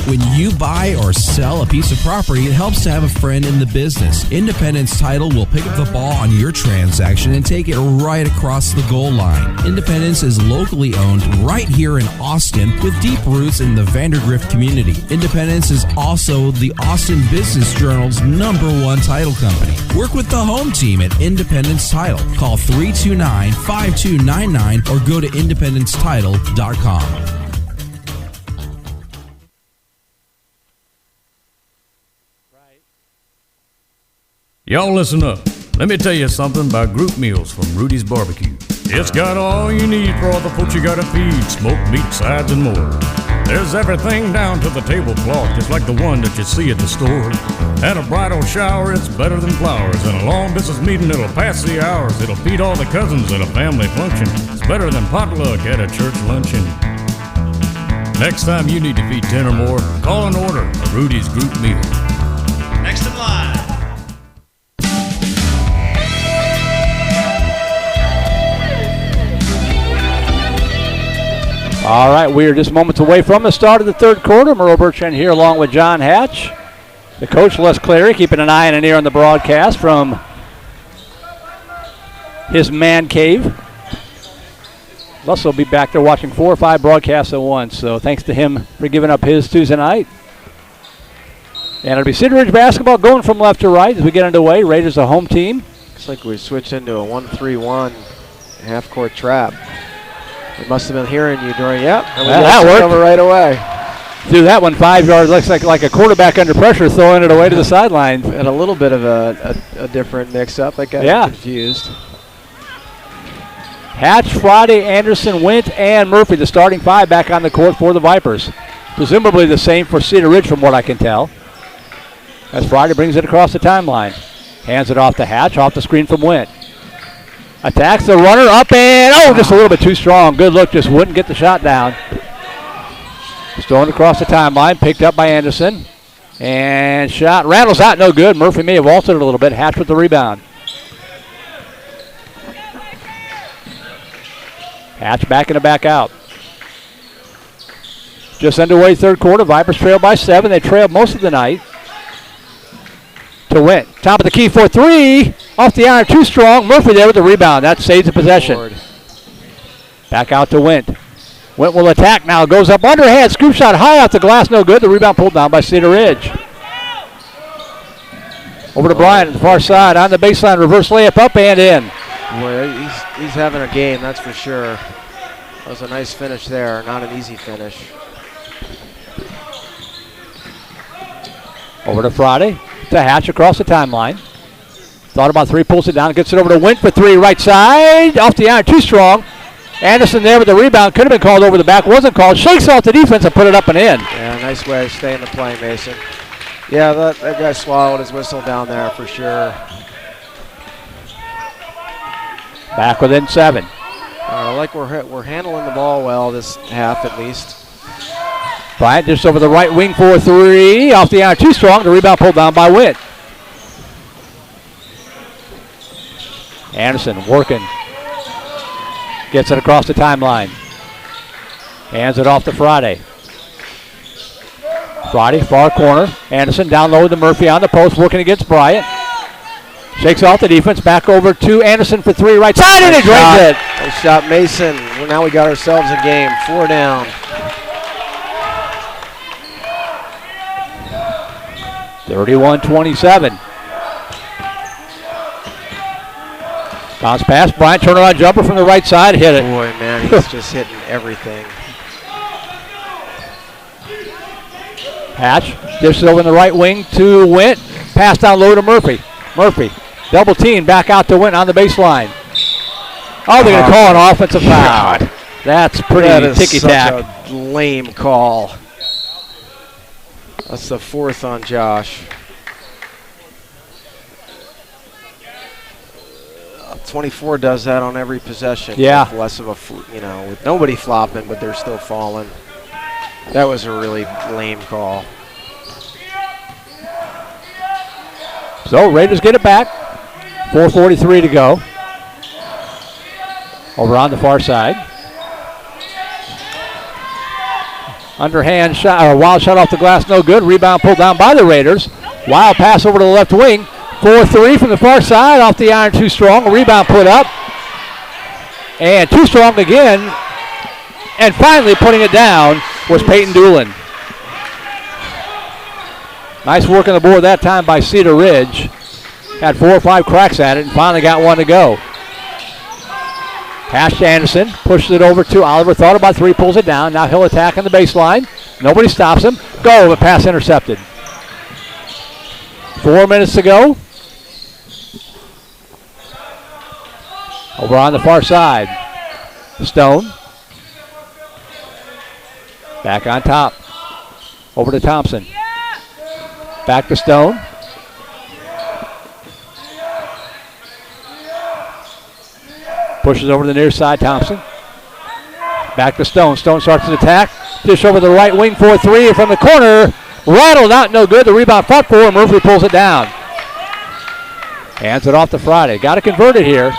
When you buy or sell a piece of property, it helps to have a friend in the business. Independence Title will pick up the ball on your transaction and take it right across the goal line. Independence is locally owned right here in Austin with deep roots in the Vandergrift community. Independence is also the Austin Business Journal's #1 title company. Work with the home team at Independence Title. Call 329-5299 or go to independencetitle.com. Y'all listen up. Let me tell you something about group meals from Rudy's Barbecue. It's got all you need for all the folks you gotta feed, smoked meat, sides, and more. There's everything down to the tablecloth, just like the one that you see at the store. At a bridal shower, it's better than flowers. And a long business meeting, it'll pass the hours. It'll feed all the cousins at a family function. It's better than potluck at a church luncheon. Next time you need to feed 10 or more, call and order a Rudy's group meal. Next in line. All right, we are just moments away from the start of the third quarter. Merle Bertrand here along with John Hatch. The coach, Les Clary, keeping an eye and an ear on the broadcast from his man cave. Les will be back there watching 4 or 5 broadcasts at once, so thanks to him for giving up his Tuesday night. And it'll be Cedar Ridge basketball going from left to right as we get underway. Raiders, the home team. Looks like we switched into a 1-3-1 half-court trap. They must have been hearing you during, and we that worked over right away. Threw that one 5 yards, looks like a quarterback under pressure, throwing it away to the sideline. And a little bit of a different mix-up. I got confused. Hatch, Friday, Anderson, Wint, and Murphy, the starting 5 back on the court for the Vipers. Presumably the same for Cedar Ridge from what I can tell. As Friday brings it across the timeline. Hands it off to Hatch, off the screen from Wint. Attacks the runner, up and, just a little bit too strong. Good look, just wouldn't get the shot down. Just throwing across the timeline, picked up by Anderson. And shot, rattles out, no good. Murphy may have altered it a little bit. Hatch with the rebound. Hatch backing it back out. Just underway third quarter. Vipers trail by 7. They trailed most of the night. To Wint. Top of the key for 3. Off the iron, too strong. Murphy there with the rebound. That saves the possession. Back out to Wint. Wint will attack now. Goes up underhand. Scoop shot high off the glass. No good. The rebound pulled down by Cedar Ridge. Over to Bryant at the far side. On the baseline. Reverse layup up and in. Boy, he's having a game, that's for sure. That was a nice finish there. Not an easy finish. Over to Friday. To Hatch across the timeline. Thought about 3, pulls it down, gets it over to Wint for 3, right side. Off the iron, too strong. Anderson there with the rebound. Could have been called over the back, wasn't called. Shakes off the defense and put it up and in. Yeah, nice way to stay in the play, Mason. Yeah, that guy swallowed his whistle down there for sure. Back within 7. Like we're handling the ball well this half at least. Bryant just over the right wing for 3. Off the iron, too strong. The rebound pulled down by Wint. Anderson working. Gets it across the timeline. Hands it off to Friday. Friday, far corner. Anderson down low to Murphy on the post, working against Bryant. Shakes off the defense, back over to Anderson for 3, right side, and he drains it. Nice shot, Mason. Well, now we got ourselves a game. 4 down. 31-27. Bounce pass, Bryant, turnaround jumper from the right side, hit it. Boy, man, he's just hitting everything. Hatch dishes over in the right wing to Wint. Pass down low to Murphy. Murphy, double team, back out to Wint on the baseline. Oh, they're going to call an offensive foul. That's pretty ticky-tack. Such a lame call. That's the 4th on Josh. 24 does that on every possession. Yeah. With less of a, with nobody flopping, but they're still falling. That was a really lame call. So Raiders get it back. 4:43 to go. Over on the far side. Underhand shot, or wild shot off the glass, no good. Rebound pulled down by the Raiders. Wild pass over to the left wing. 4-3 from the far side, off the iron, too strong. A rebound put up. And too strong again. And finally putting it down was Peyton Doolin. Nice work on the board that time by Cedar Ridge. Had 4 or 5 cracks at it and finally got one to go. Pass to Anderson, pushes it over to Oliver. Thought about 3, pulls it down. Now he'll attack on the baseline. Nobody stops him. Go, the pass intercepted. 4 minutes to go. Over on the far side. Stone. Back on top. Over to Thompson. Back to Stone. Pushes over to the near side, Thompson. Back to Stone. Stone starts his attack. Dish over the right wing, 4-3 from the corner. Rattled out, no good. The rebound fought for him. Murphy pulls it down. Hands it off to Friday. Got to convert it here.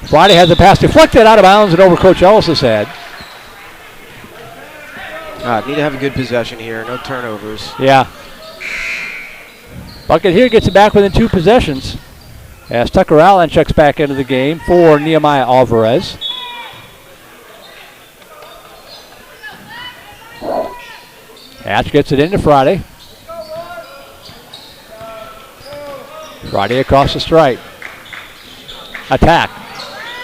Friday has the pass deflected out of bounds and over Coach Ellis's head. Need to have a good possession here. No turnovers. Yeah. Bucket here gets it back within 2 possessions. As Tucker Allen checks back into the game for Nehemiah Alvarez. Hatch gets it into Friday. Friday across the stripe. Attack.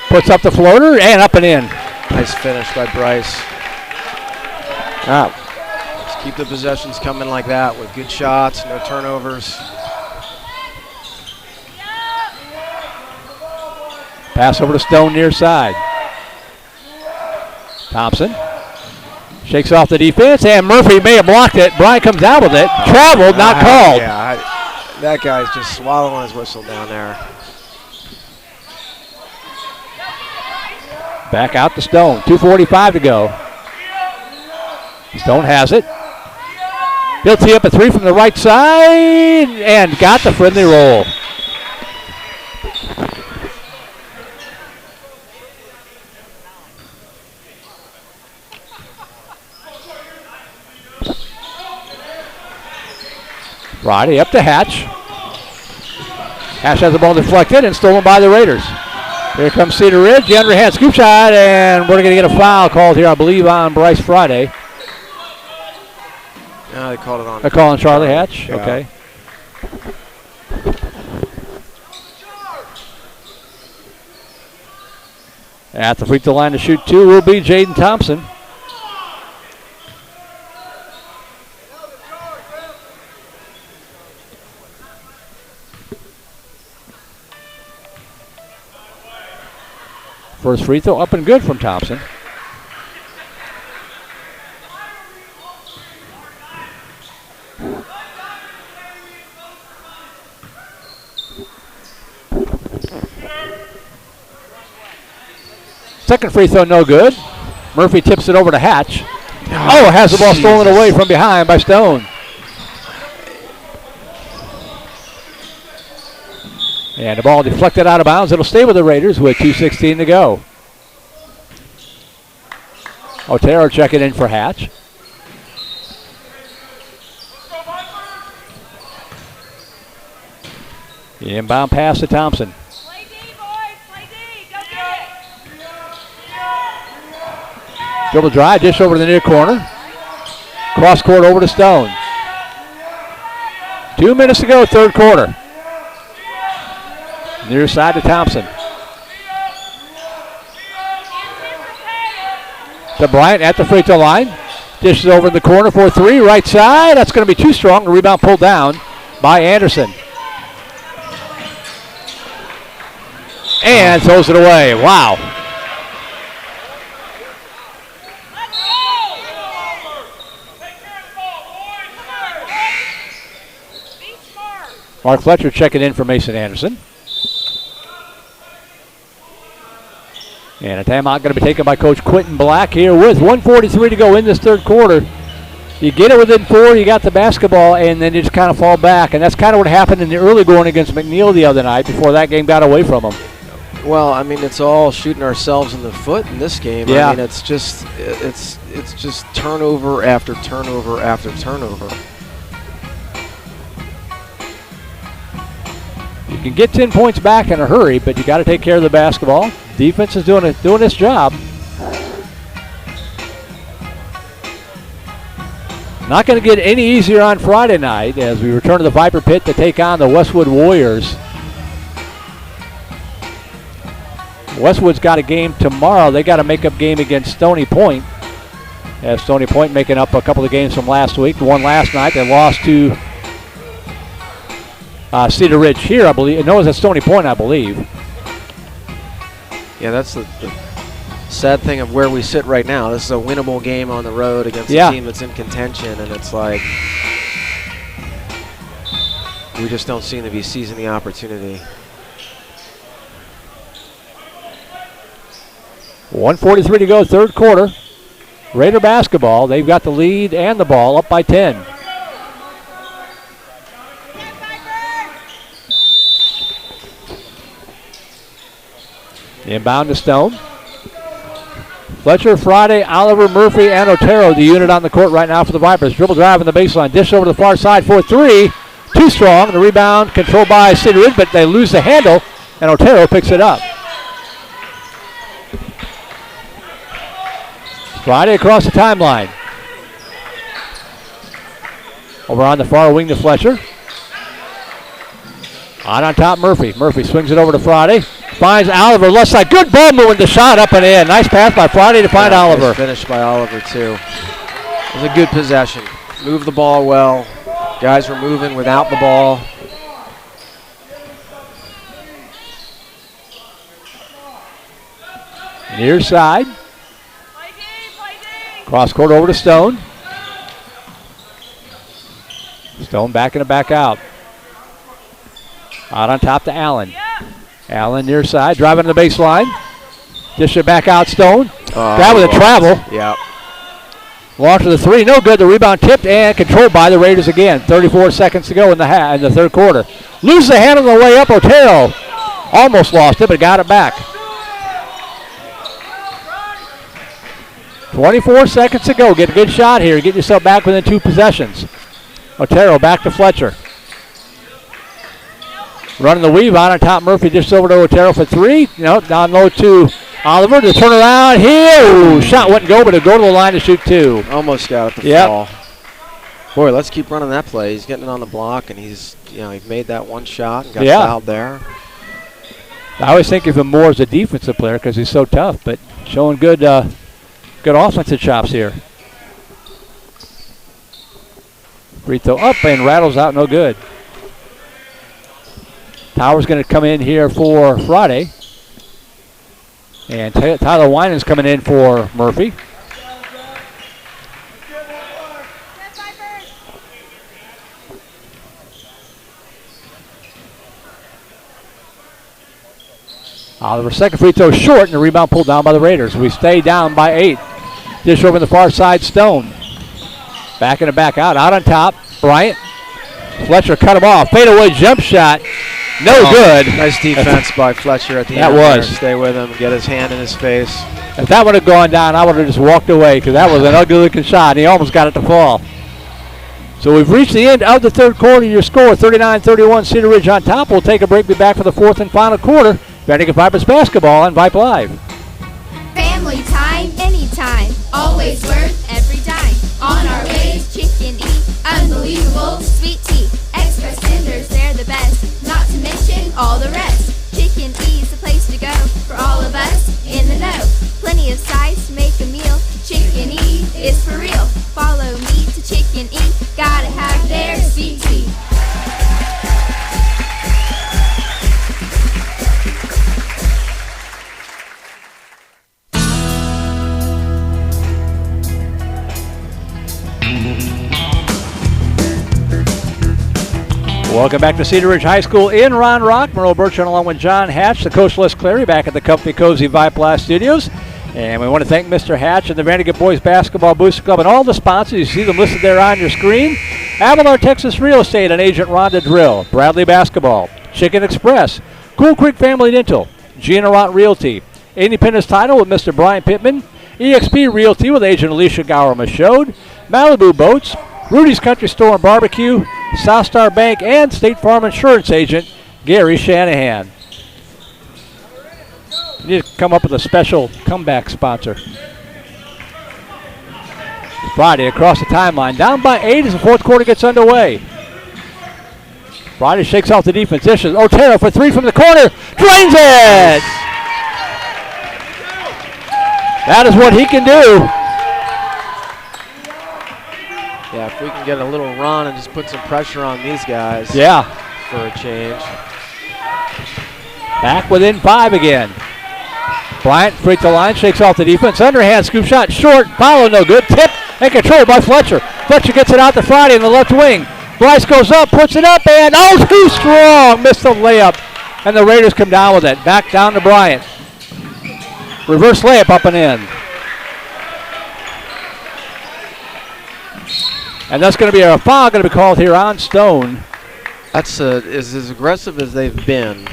Puts up the floater and up and in. Nice finish by Bryce. Let's keep the possessions coming like that with good shots, no turnovers. Pass over to Stone near side. Thompson shakes off the defense, and Murphy may have blocked it. Bryant comes out with it. Traveled, not called. Yeah, that guy's just swallowing his whistle down there. Back out to Stone. 2:45 to go. Stone has it. He'll tee up a 3 from the right side and got the friendly roll. Friday up to Hatch. Hatch has the ball deflected and stolen by the Raiders. Here comes Cedar Ridge, the underhand scoop shot, and we're going to get a foul called here, I believe, on Bryce Friday. No, they called it on. They're calling Charlie Hatch? Yeah. Okay. At the free throw line to shoot 2 will be Jaden Thompson. First free throw up and good from Thompson. Second free throw no good. Murphy tips it over to Hatch. Oh, has the ball stolen away from behind by Stone. And the ball deflected out of bounds. It'll stay with the Raiders with 2:16 to go. Otero checking in for Hatch. The inbound pass to Thompson. Play D, boys. Play D. Go get it. Dribble drive, dish over to the near corner. Cross court over to Stone. 2 minutes to go, third quarter. Near side to Thompson. To Bryant at the free throw line. Dishes over in the corner for 3, right side. That's going to be too strong. The rebound pulled down by Anderson. And throws it away. Wow. Mark Fletcher checking in for Mason Anderson. And a timeout going to be taken by Coach Quentin Black here with 1:43 to go in this third quarter. You get it within 4, you got the basketball, and then you just kind of fall back. And that's kind of what happened in the early going against McNeil the other night before that game got away from them. Well, I mean, it's all shooting ourselves in the foot in this game. Yeah. I mean, it's just turnover after turnover after turnover. You can get 10 points back in a hurry, but you got to take care of the basketball. Defense is doing its job. Not going to get any easier on Friday night as we return to the Viper Pit to take on the Westwood Warriors. Westwood's got a game tomorrow. They got a make-up game against Stony Point. As Stony Point making up a couple of games from last week. Won last night. They lost to Cedar Ridge here, I believe. No, it was at Stony Point, I believe. Yeah, that's the sad thing of where we sit right now. This is a winnable game on the road against a team that's in contention, and it's like we just don't seem to be seizing the opportunity. 1:43 to go, third quarter. Raider basketball. They've got the lead and the ball up by 10. Inbound to Stone. Fletcher, Friday, Oliver, Murphy, and Otero, the unit on the court right now for the Vipers. Dribble drive on the baseline. Dish over to the far side for 3. Too strong. The rebound controlled by Cedar Ridge, but they lose the handle, and Otero picks it up. Friday across the timeline. Over on the far wing to Fletcher. On top, Murphy. Murphy swings it over to Friday. Finds Oliver left side. Good ball moving. The shot up and in. Nice pass by Friday to find Oliver. Nice finish by Oliver, too. It was a good possession. Moved the ball well. Guys were moving without the ball. Near side. Cross court over to Stone. Stone backing it back out. Out on top to Allen. Allen near side, driving to the baseline. Dish it back out, Stone. Grab with a travel. Yeah. Launch to the 3, no good. The rebound tipped and controlled by the Raiders again. 34 seconds to go in the third quarter. Loses the handle on the way up. Otero almost lost it, but got it back. 24 seconds to go. Get a good shot here. Get yourself back within 2 possessions. Otero back to Fletcher. Running the weave on top. Murphy just over to Otero for 3. Down low to Oliver. To turn around here. Ooh, shot wouldn't go, but it'll go to the line to shoot 2. Almost got it to fall. Boy, let's keep running that play. He's getting it on the block, and he's made that one shot and got fouled there. I always think of him more as a defensive player because he's so tough, but showing good offensive chops here. Free throw up and rattles out, no good. Towers going to come in here for Friday. And Tyler Winans coming in for Murphy. Oliver, second free throw short, and the rebound pulled down by the Raiders. We stay down by 8. Dish over on the far side, Stone. Backing it back out on top, Bryant. Fletcher cut him off. Fadeaway jump shot. No good. Nice defense by Fletcher at the end. That was. Stay with him, get his hand in his face. If that would have gone down, I would have just walked away because that was an ugly-looking shot, and he almost got it to fall. So we've reached the end of the third quarter. Your score, 39-31, Cedar Ridge on top. We'll take a break, be back for the fourth and final quarter. VANDEGRIFT Vipers basketball on Vype Live. Family time, anytime, always worth every dime. On our ways, chicken eat, unbelievable sweet tea. Express tenders, they're the best, not to mention all the rest. Chicken E's the place to go for all of us in the know. Plenty of size to make a meal. Chicken E is for real. Follow me to Chicken E, gotta have their sweet tea. Welcome back to Cedar Ridge High School in Round Rock. Merle Bertrand along with John Hatch, the coach Les Clary, back at the comfy, cozy Vype Live Studios. And we want to thank Mr. Hatch and the Vandergrift Boys Basketball Booster Club and all the sponsors. You see them listed there on your screen. Avalar Texas Real Estate and Agent Rhonda Drill. Bradley Basketball. Chicken Express. Cool Creek Family Dental. Gina Rott Realty. Independence Title with Mr. Brian Pittman. EXP Realty with Agent Alicia Gower-Michaud. Malibu Boats. Rudy's Country Store and Barbecue. South Star Bank and State Farm Insurance Agent Gary Shanahan. You need to come up with a special comeback sponsor. Friday across the timeline. Down by 8 as the fourth quarter gets underway. Friday shakes off the defense. Dishes. Otero for 3 from the corner. Drains it! That is what he can do. Yeah, if we can get a little run and just put some pressure on these guys. Yeah. For a change. Back within 5 again. Bryant free throw line, shakes off the defense. Underhand scoop shot, short, follow no good. Tip and controlled by Fletcher. Fletcher gets it out to Friday in the left wing. Bryce goes up, puts it up, and too strong. Missed the layup. And the Raiders come down with it. Back down to Bryant. Reverse layup up and in. And that's going to be a foul going to be called here on Stone. That's as aggressive as they've been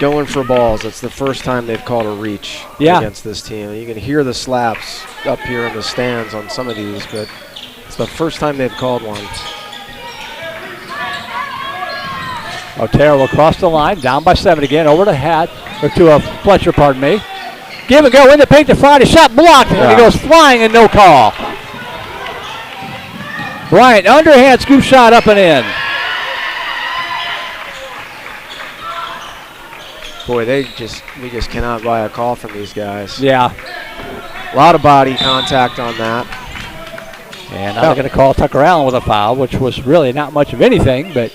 going for balls. It's the first time they've called a reach against this team. You can hear the slaps up here in the stands on some of these, but it's the first time they've called one. Otero will cross the line, down by 7 again, over to Fletcher, pardon me. Give and go in the paint to Friday, shot blocked, and he goes flying and no call. Bryant, underhand scoop shot up and in. Boy, we just cannot buy a call from these guys. Yeah. A lot of body contact on that. And now they're going to call Tucker Allen with a foul, which was really not much of anything, but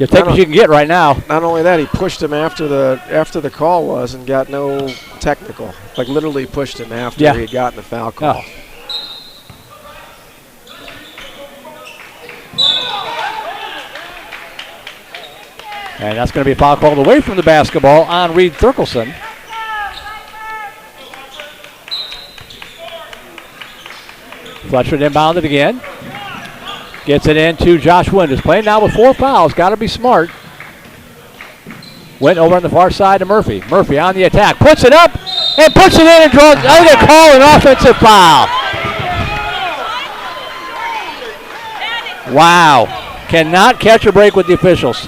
you'll take what you can get right now. Not only that, he pushed him after the call was and got no technical. Like literally pushed him after he had gotten the foul call. And that's going to be a foul called away from the basketball on Reed Thurkelson. Fletcher inbounded again. Gets it into Josh Winters. Playing now with 4 fouls. Got to be smart. Went over on the far side to Murphy. Murphy on the attack. Puts it up and puts it in and draws. I'm going to call an offensive foul. Wow. Cannot catch a break with the officials.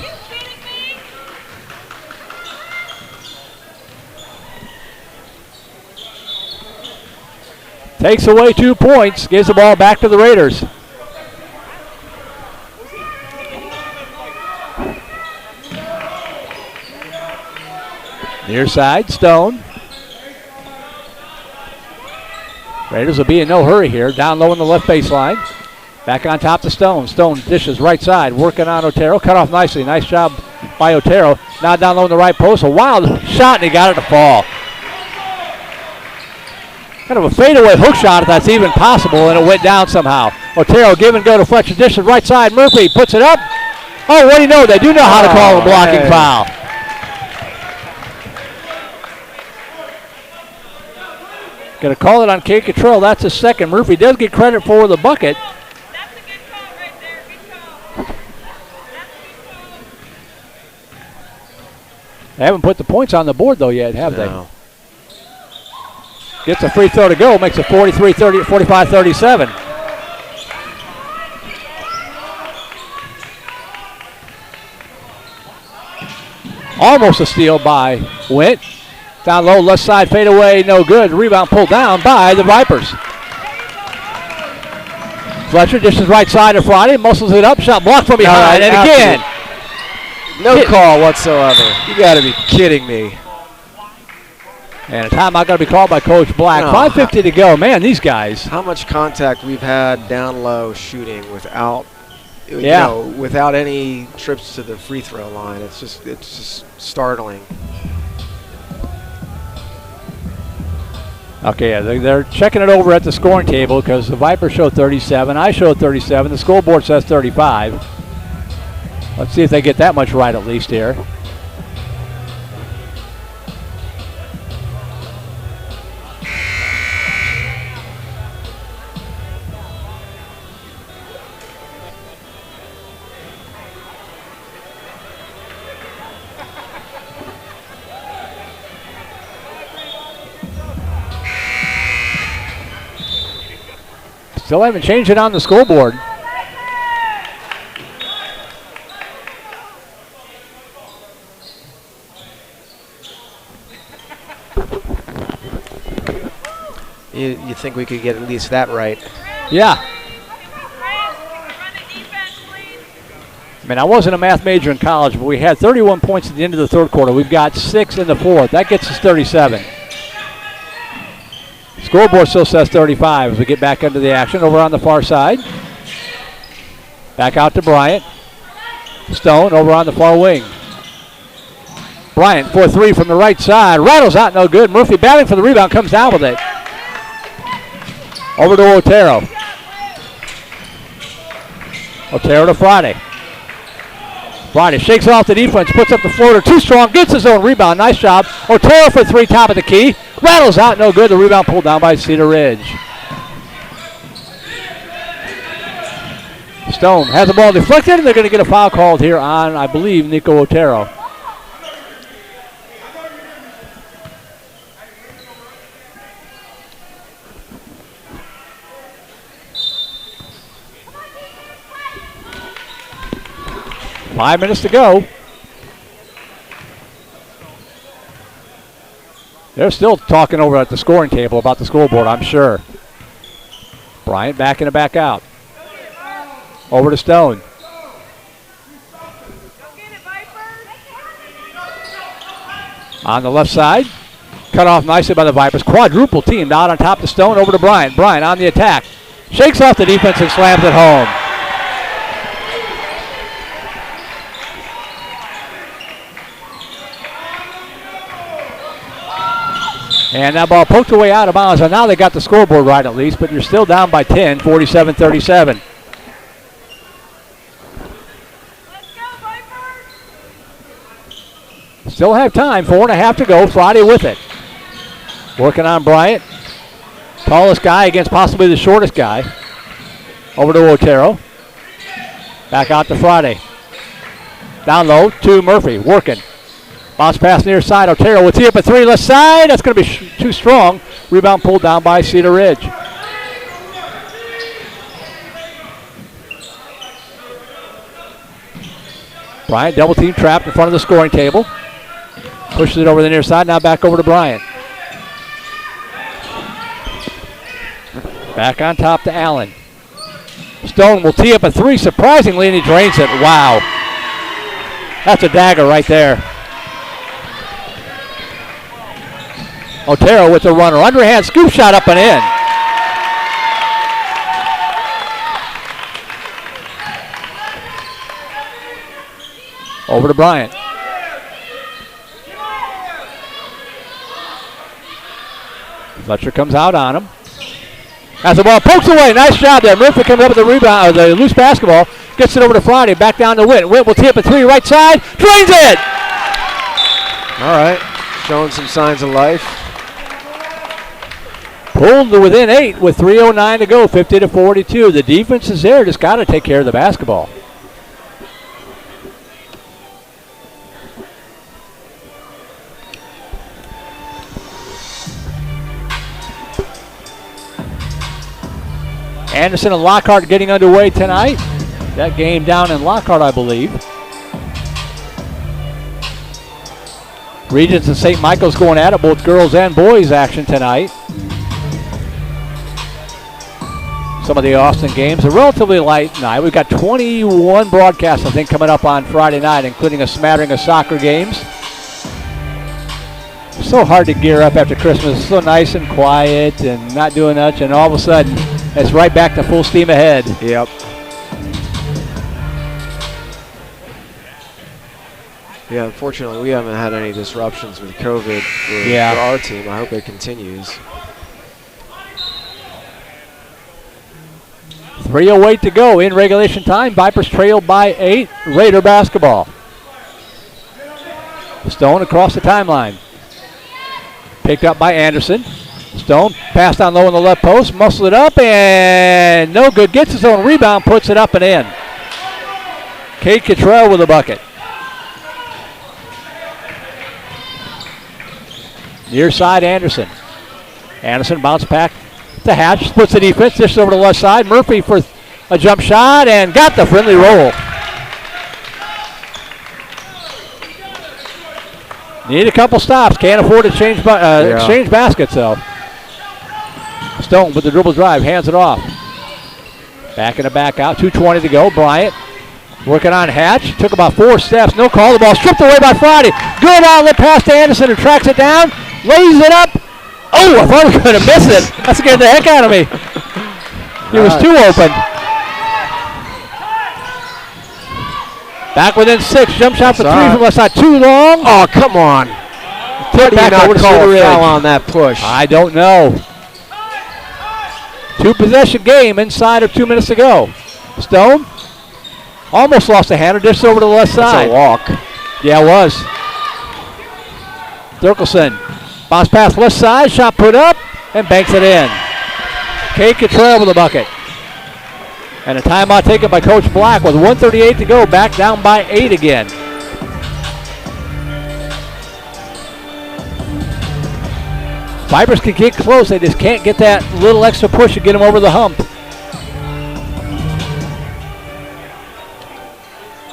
Takes away 2 points, gives the ball back to the Raiders. Near side, Stone. Raiders will be in no hurry here. Down low in the left baseline. Back on top to Stone. Stone dishes right side, working on Otero. Cut off nicely. Nice job by Otero. Now down low in the right post. A wild shot, and he got it to fall. Kind of a fadeaway hook shot, if that's even possible, and it went down somehow. Otero give and go to Fletcher. Dishes right side. Murphy puts it up. Oh, what do you know? They do know how to call a blocking foul. Going to call it on Kate Cottrell. That's a second. Murphy does get credit for the bucket. That's a good call right there. Good call. They haven't put the points on the board, though, yet, have they? Gets a free throw to go, makes it 45-37. Almost a steal by Wint. Down low, left side fadeaway, no good. Rebound pulled down by the Vipers. Fletcher dishes right side to Friday, muscles it up, shot blocked from behind, and again. No call whatsoever. You got to be kidding me. And a timeout got to be called by Coach Black. 5:50 to go. Man, these guys. How much contact we've had down low shooting without, without any trips to the free throw line. It's just startling. Okay, they're checking it over at the scoring table because the Vipers show 37. I show 37. The scoreboard says 35. Let's see if they get that much right at least here. Still haven't changed it on the scoreboard. You think we could get at least that right? Yeah. I mean, I wasn't a math major in college, but we had 31 points at the end of the third quarter. We've got 6 in the fourth. That gets us 37. Scoreboard still says 35 as we get back into the action over on the far side. Back out to Bryant. Stone over on the far wing. Bryant for 3 from the right side. Rattles out, no good. Murphy battling for the rebound, comes down with it. Over to Otero. Otero to Friday. Friday shakes off the defense, puts up the floater, too strong, gets his own rebound. Nice job. Otero for 3, top of the key. Rattles out, no good. The rebound pulled down by Cedar Ridge. Stone has the ball deflected, and they're going to get a foul called here on, I believe, Nico Otero. Five minutes to go. They're still talking over at the scoring table about the scoreboard, I'm sure. Bryant backing it back out. Over to Stone. On the left side. Cut off nicely by the Vipers. Quadruple teamed out on top to Stone. Over to Bryant. Bryant on the attack. Shakes off the defense and slams it home. And that ball poked away out of bounds. And now they got the scoreboard right at least, but you're still down by 10, 47-37. Still have time, 4.5 to go. Friday with it. Working on Bryant. Tallest guy against possibly the shortest guy. Over to Otero. Back out to Friday. Down low to Murphy, working. Bounce pass near side. Otero will tee up a 3 left side. That's going to be too strong. Rebound pulled down by Cedar Ridge. Bryant double team trapped in front of the scoring table. Pushes it over the near side. Now back over to Bryant. Back on top to Allen. Stone will tee up a 3 surprisingly, and he drains it. Wow. That's a dagger right there. Otero with the runner. Underhand scoop shot up and in. Over to Bryant. Fletcher comes out on him. As the ball pokes away. Nice job there. Murphy comes up with the rebound, or the loose basketball. Gets it over to Friday. Back down to Witt. Witt will tee up a 3 right side. Drains it! All right. Showing some signs of life. Pulled to within 8 with 3:09 to go, 50-42. The defense is there, just got to take care of the basketball. Anderson and Lockhart getting underway tonight. That game down in Lockhart, I believe. Regents and St. Michael's going at it, both girls and boys action tonight. Some of the Austin games, a relatively light night. We've got 21 broadcasts, I think, coming up on Friday night, including a smattering of soccer games. It's so hard to gear up after Christmas. It's so nice and quiet and not doing much, and all of a sudden, it's right back to full steam ahead. Yep. Yeah, unfortunately, we haven't had any disruptions with COVID for our team. I hope it continues. 3:08 to go in regulation time. Vipers trail by 8. Raider basketball. Stone across the timeline. Picked up by Anderson. Stone passed down low on the left post, muscled it up, and no good. Gets his own rebound, puts it up and in. Kate Cottrell with a bucket. Near side, Anderson. Anderson bounce back to Hatch, splits the defense, dishes over to the left side. Murphy for a jump shot and got the friendly roll. Need a couple stops. Can't afford to exchange baskets, though. Stone with the dribble drive, hands it off. Back in the back out, 2:20 to go. Bryant working on Hatch. Took about 4 steps, no call. The ball stripped away by Friday. Good outlet pass to Anderson, who tracks it down, lays it up. Oh, I thought we were going to miss it. That scared the heck out of me. He was too open. Back within 6. Jump shot for 3 from left side. Too long. Oh, come on. Tip back over to call Cedar a Ridge. foul on that push? I don't know. 2-possession game inside of 2 minutes to go. Stone almost lost a hander. Dished over to the left side. That's a walk. Yeah, it was. Dirkelson. Bounce pass left side. Shot put up and banks it in. Kate Cottrell with the bucket. And a timeout taken by Coach Black with 1:38 to go. Back down by 8 again. Vipers can get close. They just can't get that little extra push to get them over the hump.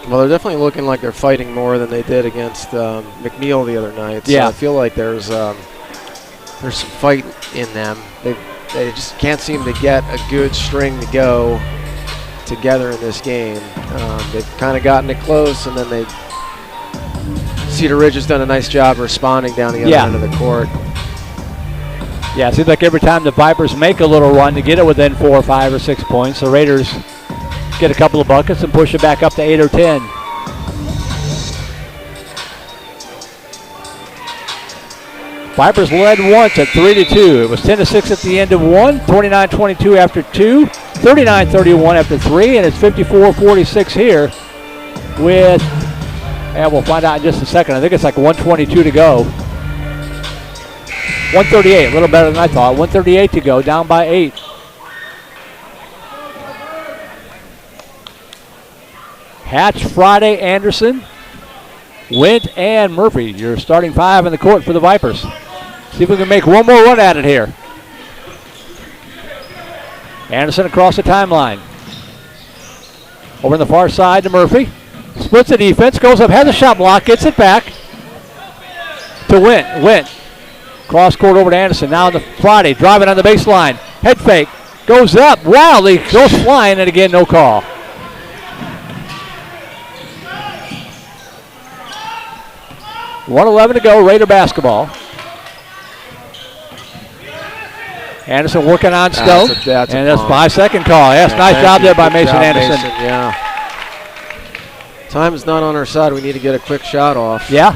Well, they're definitely looking like they're fighting more than they did against McNeil the other night. So yeah. I feel like there's some fight in them. They just can't seem to get a good string to go together in this game. They've kind of gotten it close, and then Cedar Ridge has done a nice job responding down the other end of the court. Yeah, it seems like every time the Vipers make a little run to get it within 4 or 5 or 6 points, the Raiders get a couple of buckets and push it back up to 8 or 10. Vipers led once at 3-2. It was 10-6 at the end of 1, 29-22 after 2, 39-31 after 3, and it's 54-46 here with, and we'll find out in just a second. I think it's like 1:22 to go. 1:38, a little better than I thought. 1:38 to go, down by 8. Hatch, Friday, Anderson, Wint, and Murphy. Your starting 5 in the court for the Vipers. See if we can make one more run at it here. Anderson across the timeline. Over on the far side to Murphy. Splits the defense, goes up, has a shot block, gets it back to Wint. Wint. Cross court over to Anderson. Now on the Friday, driving on the baseline. Head fake. Goes up. Wildly goes flying, and again, no call. .111 to go, Raider basketball. Anderson working on Stone. That's a 5-second call. Yes, nice job there by Mason Anderson. Yeah. Time is not on our side. We need to get a quick shot off. Yeah.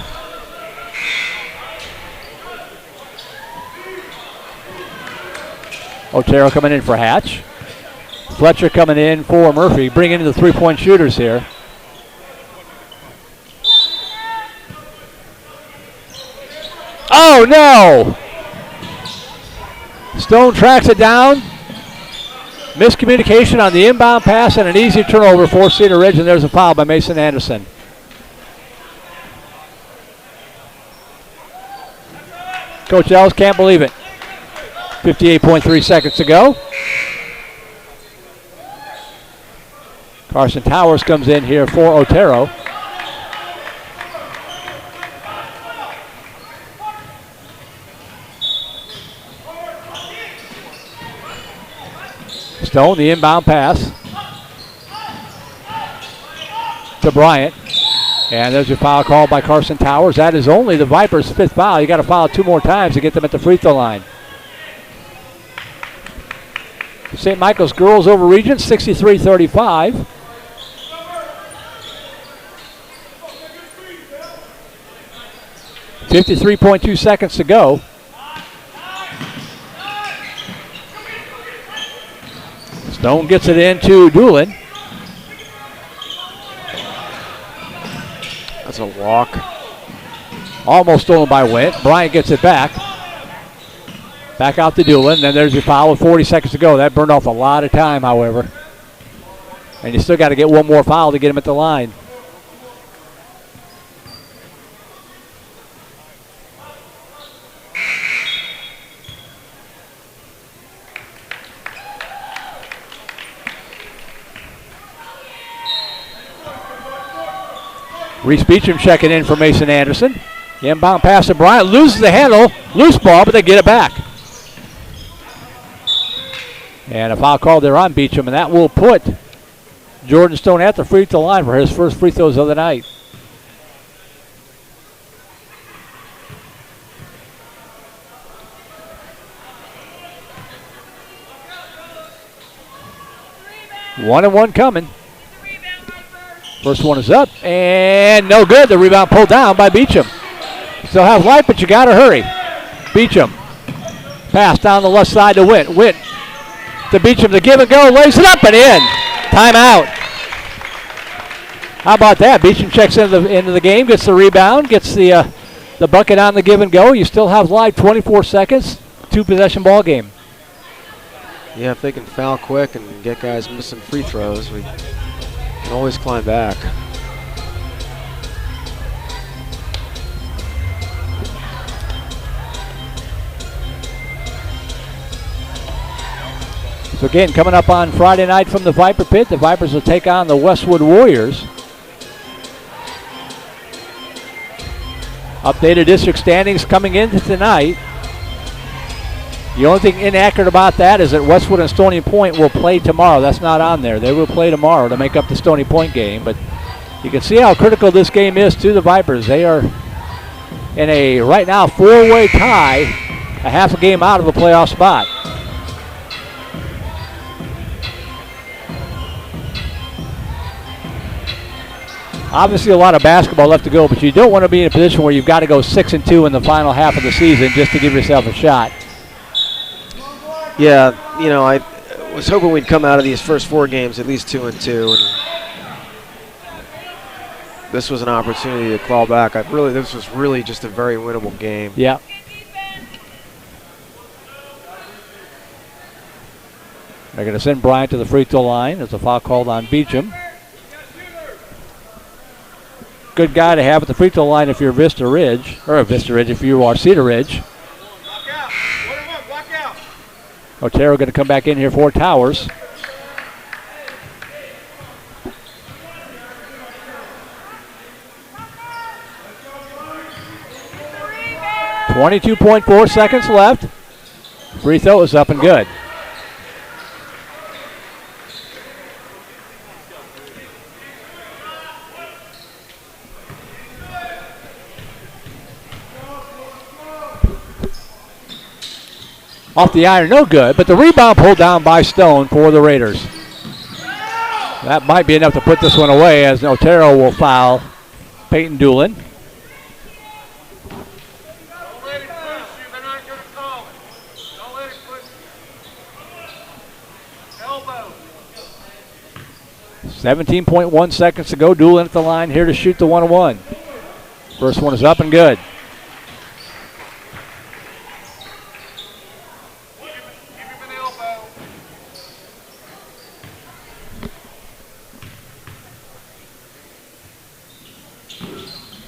Otero coming in for Hatch. Fletcher coming in for Murphy. Bringing in the three-point shooters here. Oh, no! Stone tracks it down. Miscommunication on the inbound pass and an easy turnover for Cedar Ridge, and there's a foul by Mason Anderson. Coach Ellis can't believe it. 58.3 seconds to go. Carson Towers comes in here for Otero. Stone, the inbound pass to Bryant. And there's your foul called by Carson Towers. That is only the Vipers' 5th foul. You got to foul 2 more times to get them at the free throw line. St. Michael's girls over Regent, 63-35. .2 seconds to go. Stone gets it into Doolin. That's a walk. Almost stolen by Wint. Bryant gets it back. Back out to Doolin. Then there's your foul with 40 seconds to go. That burned off a lot of time, however. And you still got to get one more foul to get him at the line. Reese Beecham checking in for Mason Anderson. The inbound pass to Bryant. Loses the handle. Loose ball, but they get it back. And a foul called there on Beecham, and that will put Jordan Stone at the free throw line for his first free throws of the night. One and one coming. First one is up, and no good. The rebound pulled down by Beecham. Still have light, but you got to hurry. Beecham. Pass down the left side to Wint. Wint to Beecham to give and go. Lays it up and in. Timeout. How about that? Beecham checks into the game, gets the rebound, gets the bucket on the give and go. You still have live 24 seconds, 2-possession ball game. Yeah, if they can foul quick and get guys missing free throws, we can always climb back. So again, coming up on Friday night from the Viper Pit, the Vipers will take on the Westwood Warriors. Updated district standings coming into tonight. The only thing inaccurate about that is that Westwood and Stony Point will play tomorrow. That's not on there. They will play tomorrow to make up the Stony Point game. But you can see how critical this game is to the Vipers. They are in a, right now, 4-way tie, a half a game out of a playoff spot. Obviously a lot of basketball left to go, but you don't want to be in a position where you've got to go 6-2 in the final half of the season just to give yourself a shot. Yeah, you know, I was hoping we'd come out of these first 4 games at least 2-2, and this was an opportunity to claw back. This was really just a very winnable game. Yeah. They're going to send Bryant to the free throw line. There's a foul called on Beecham. Good guy to have at the free throw line if you're Vista Ridge, or Vista Ridge if you are Cedar Ridge. Otero going to come back in here for Towers. .4 seconds left. Free throw is up and good. Off the iron, no good, but the rebound pulled down by Stone for the Raiders. That might be enough to put this one away as Otero will foul Peyton Doolin. Don't let it push you. They're not going to call it. Don't let it push you. Elbow. 17.1 seconds to go. Doolin at the line here to shoot the 1-1. First one is up and good.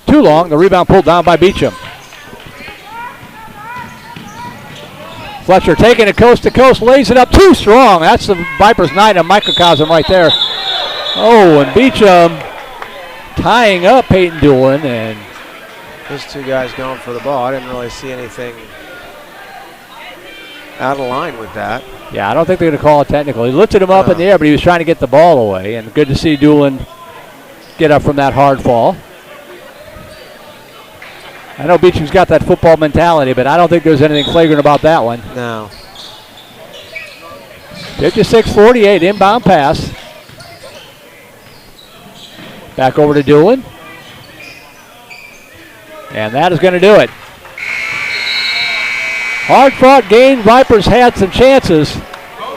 Too long. The rebound pulled down by Beecham. Fletcher taking it coast to coast, lays it up too strong. That's the Vipers' night, a microcosm right there. Oh, and Beecham tying up Peyton Doolin, and those two guys going for the ball. I didn't really see anything out of line with that. Yeah, I don't think they're going to call it technical. He lifted him up in the air, but he was trying to get the ball away, and good to see Doolin get up from that hard fall. I know Beecham's got that football mentality, but I don't think there's anything flagrant about that one. No. 56-48, inbound pass. Back over to Doolin. And that is going to do it. Hard-fought game. Vipers had some chances.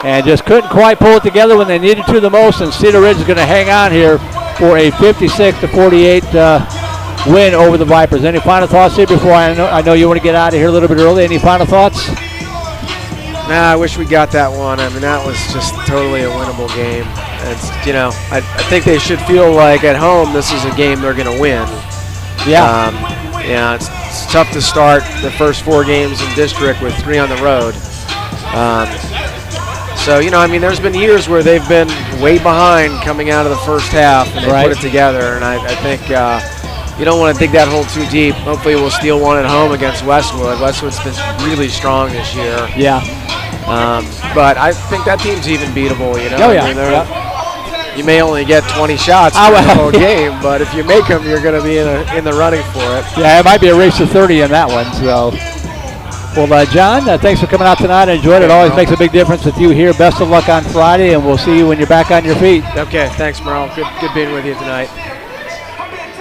and just couldn't quite pull it together when they needed to the most, and Cedar Ridge is going to hang on here for a 56-48 win over the Vipers. Any final thoughts here before I know you want to get out of here a little bit early? Any final thoughts? Nah, I wish we got that one. I mean, that was just totally a winnable game. It's, I think they should feel like at home this is a game they're going to win. Yeah. It's tough to start the first 4 games in district with 3 on the road. There's been years where they've been way behind coming out of the first half, and they put it together. And I think you don't want to dig that hole too deep. Hopefully we'll steal one at home against Westwood. Westwood's been really strong this year. Yeah. But I think that team's even beatable, Oh, yeah. You may only get 20 shots in the whole game, but if you make them, you're going to be in the running for it. Yeah, it might be a race to 30 in that one. So, well, John, thanks for coming out tonight. I enjoyed it. Always makes a big difference with you here. Best of luck on Friday, and we'll see you when you're back on your feet. Okay, thanks, Merle. Good being with you tonight.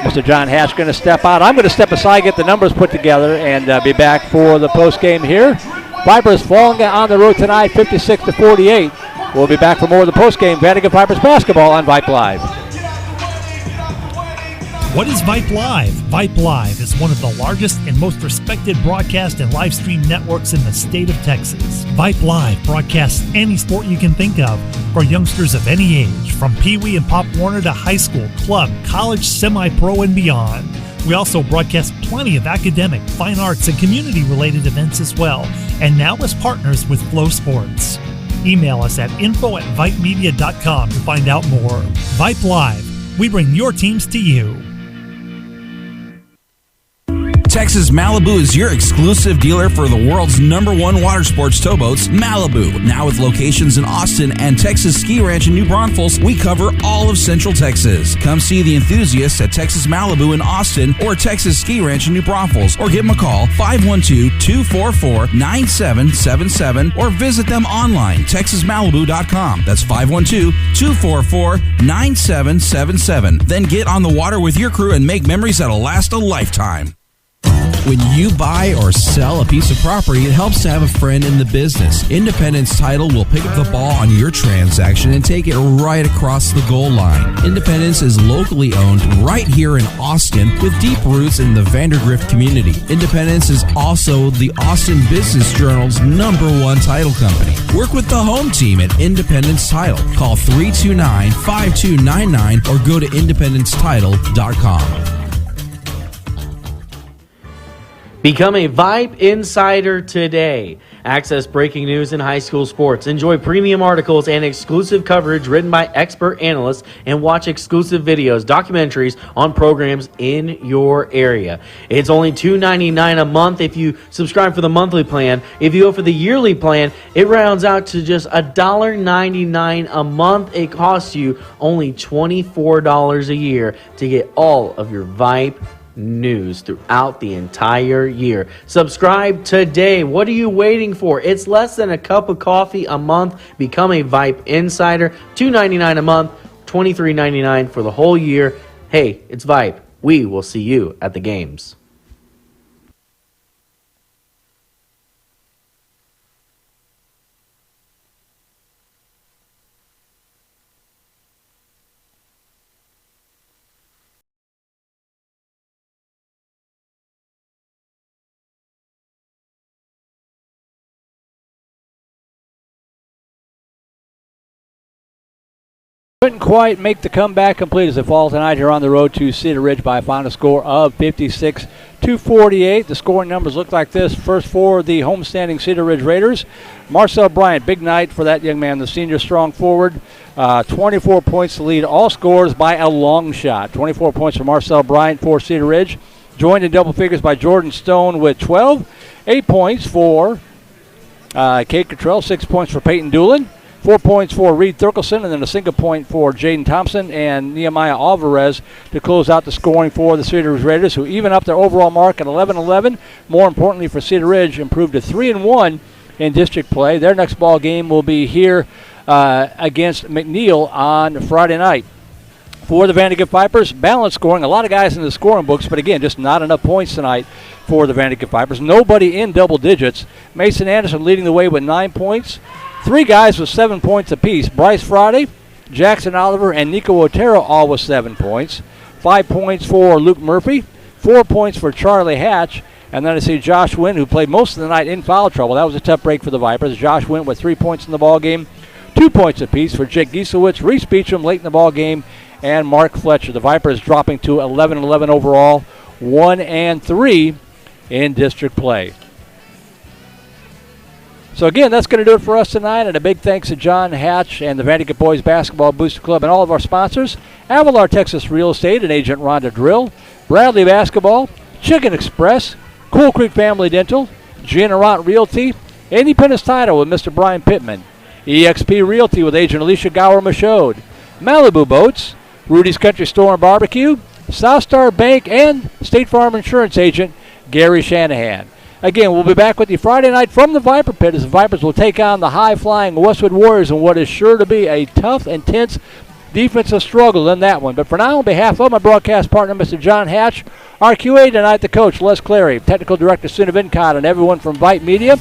Mr. John Hatch going to step out. I'm going to step aside, get the numbers put together, and be back for the post game here. Vipers falling on the road tonight, 56-48. We'll be back for more of the post-game Vandegrift Vipers basketball on Vype Live. What is Vype Live? Vype Live is one of the largest and most respected broadcast and live stream networks in the state of Texas. Vype Live broadcasts any sport you can think of for youngsters of any age, from Pee Wee and Pop Warner to high school, club, college, semi-pro, and beyond. We also broadcast plenty of academic, fine arts, and community-related events as well, and now as partners with Flow Sports. Email us at info@vipemedia.com to find out more. Vype Live. We bring your teams to you. Texas Malibu is your exclusive dealer for the world's #1 water sports towboats, Malibu. Now with locations in Austin and Texas Ski Ranch in New Braunfels, we cover all of Central Texas. Come see the enthusiasts at Texas Malibu in Austin or Texas Ski Ranch in New Braunfels, or give them a call, 512-244-9777, or visit them online, texasmalibu.com. That's 512-244-9777. Then get on the water with your crew and make memories that'll last a lifetime. When you buy or sell a piece of property, it helps to have a friend in the business. Independence Title will pick up the ball on your transaction and take it right across the goal line. Independence is locally owned right here in Austin with deep roots in the Vandergrift community. Independence is also the Austin Business Journal's #1 title company. Work with the home team at Independence Title. Call 329-5299 or go to independencetitle.com. Become a Vype Insider today. Access breaking news in high school sports. Enjoy premium articles and exclusive coverage written by expert analysts, and watch exclusive videos, documentaries on programs in your area. It's only $2.99 a month if you subscribe for the monthly plan. If you go for the yearly plan, it rounds out to just $1.99 a month. It costs you only $24 a year to get all of your Vype news throughout the entire year. Subscribe today. What are you waiting for? It's less than a cup of coffee a month. Become a Vype Insider. $2.99 a month, $23.99 for the whole year. Hey, it's Vype. We will see you at the games. Couldn't quite make the comeback complete as they fall tonight here on the road to Cedar Ridge by a final score of 56-48. The scoring numbers look like this. First for the homestanding Cedar Ridge Raiders. Marcel Bryant, big night for that young man, the senior strong forward. 24 points to lead all scores by a long shot. 24 points for Marcel Bryant for Cedar Ridge. Joined in double figures by Jordan Stone with 12. 8 points for Kate Cottrell. 6 points for Peyton Doolin. 4 points for Reed Thurkelson, and then a single point for Jaden Thompson and Nehemiah Alvarez to close out the scoring for the Cedar Ridge Raiders, who even up their overall mark at 11-11. More importantly for Cedar Ridge, improved to 3-1 in district play. Their next ball game will be here against McNeil on Friday night. For the Vandegrift Vipers, balanced scoring. A lot of guys in the scoring books, but again, just not enough points tonight for the Vandegrift Vipers. Nobody in double digits. Mason Anderson leading the way with 9 points. Three guys with 7 points apiece. Bryce Friday, Jackson Oliver, and Nico Otero all with 7 points. 5 points for Luke Murphy, 4 points for Charlie Hatch, and then I see Josh Wynn, who played most of the night in foul trouble. That was a tough break for the Vipers. Josh Wynn with 3 points in the ball game, 2 points apiece for Jake Giesewitz, Reese Beecham late in the ball game, and Mark Fletcher. The Vipers dropping to 11-11 overall, 1-3 in district play. So again, that's going to do it for us tonight, and a big thanks to John Hatch and the Vandegrift Boys Basketball Booster Club and all of our sponsors, Avalar Texas Real Estate and Agent Rhonda Drill, Bradley Basketball, Chicken Express, Cool Creek Family Dental, Generant Realty, Independence Title with Mr. Brian Pittman, EXP Realty with Agent Alicia Gower-Machode, Malibu Boats, Rudy's Country Store and Barbecue, South Star Bank, and State Farm Insurance Agent Gary Shanahan. Again, we'll be back with you Friday night from the Viper Pit as the Vipers will take on the high-flying Westwood Warriors in what is sure to be a tough, intense defensive struggle in that one. But for now, on behalf of my broadcast partner, Mr. John Hatch, our QA tonight, the coach, Les Clary, technical director, Suna Vincott, and everyone from Vype Media,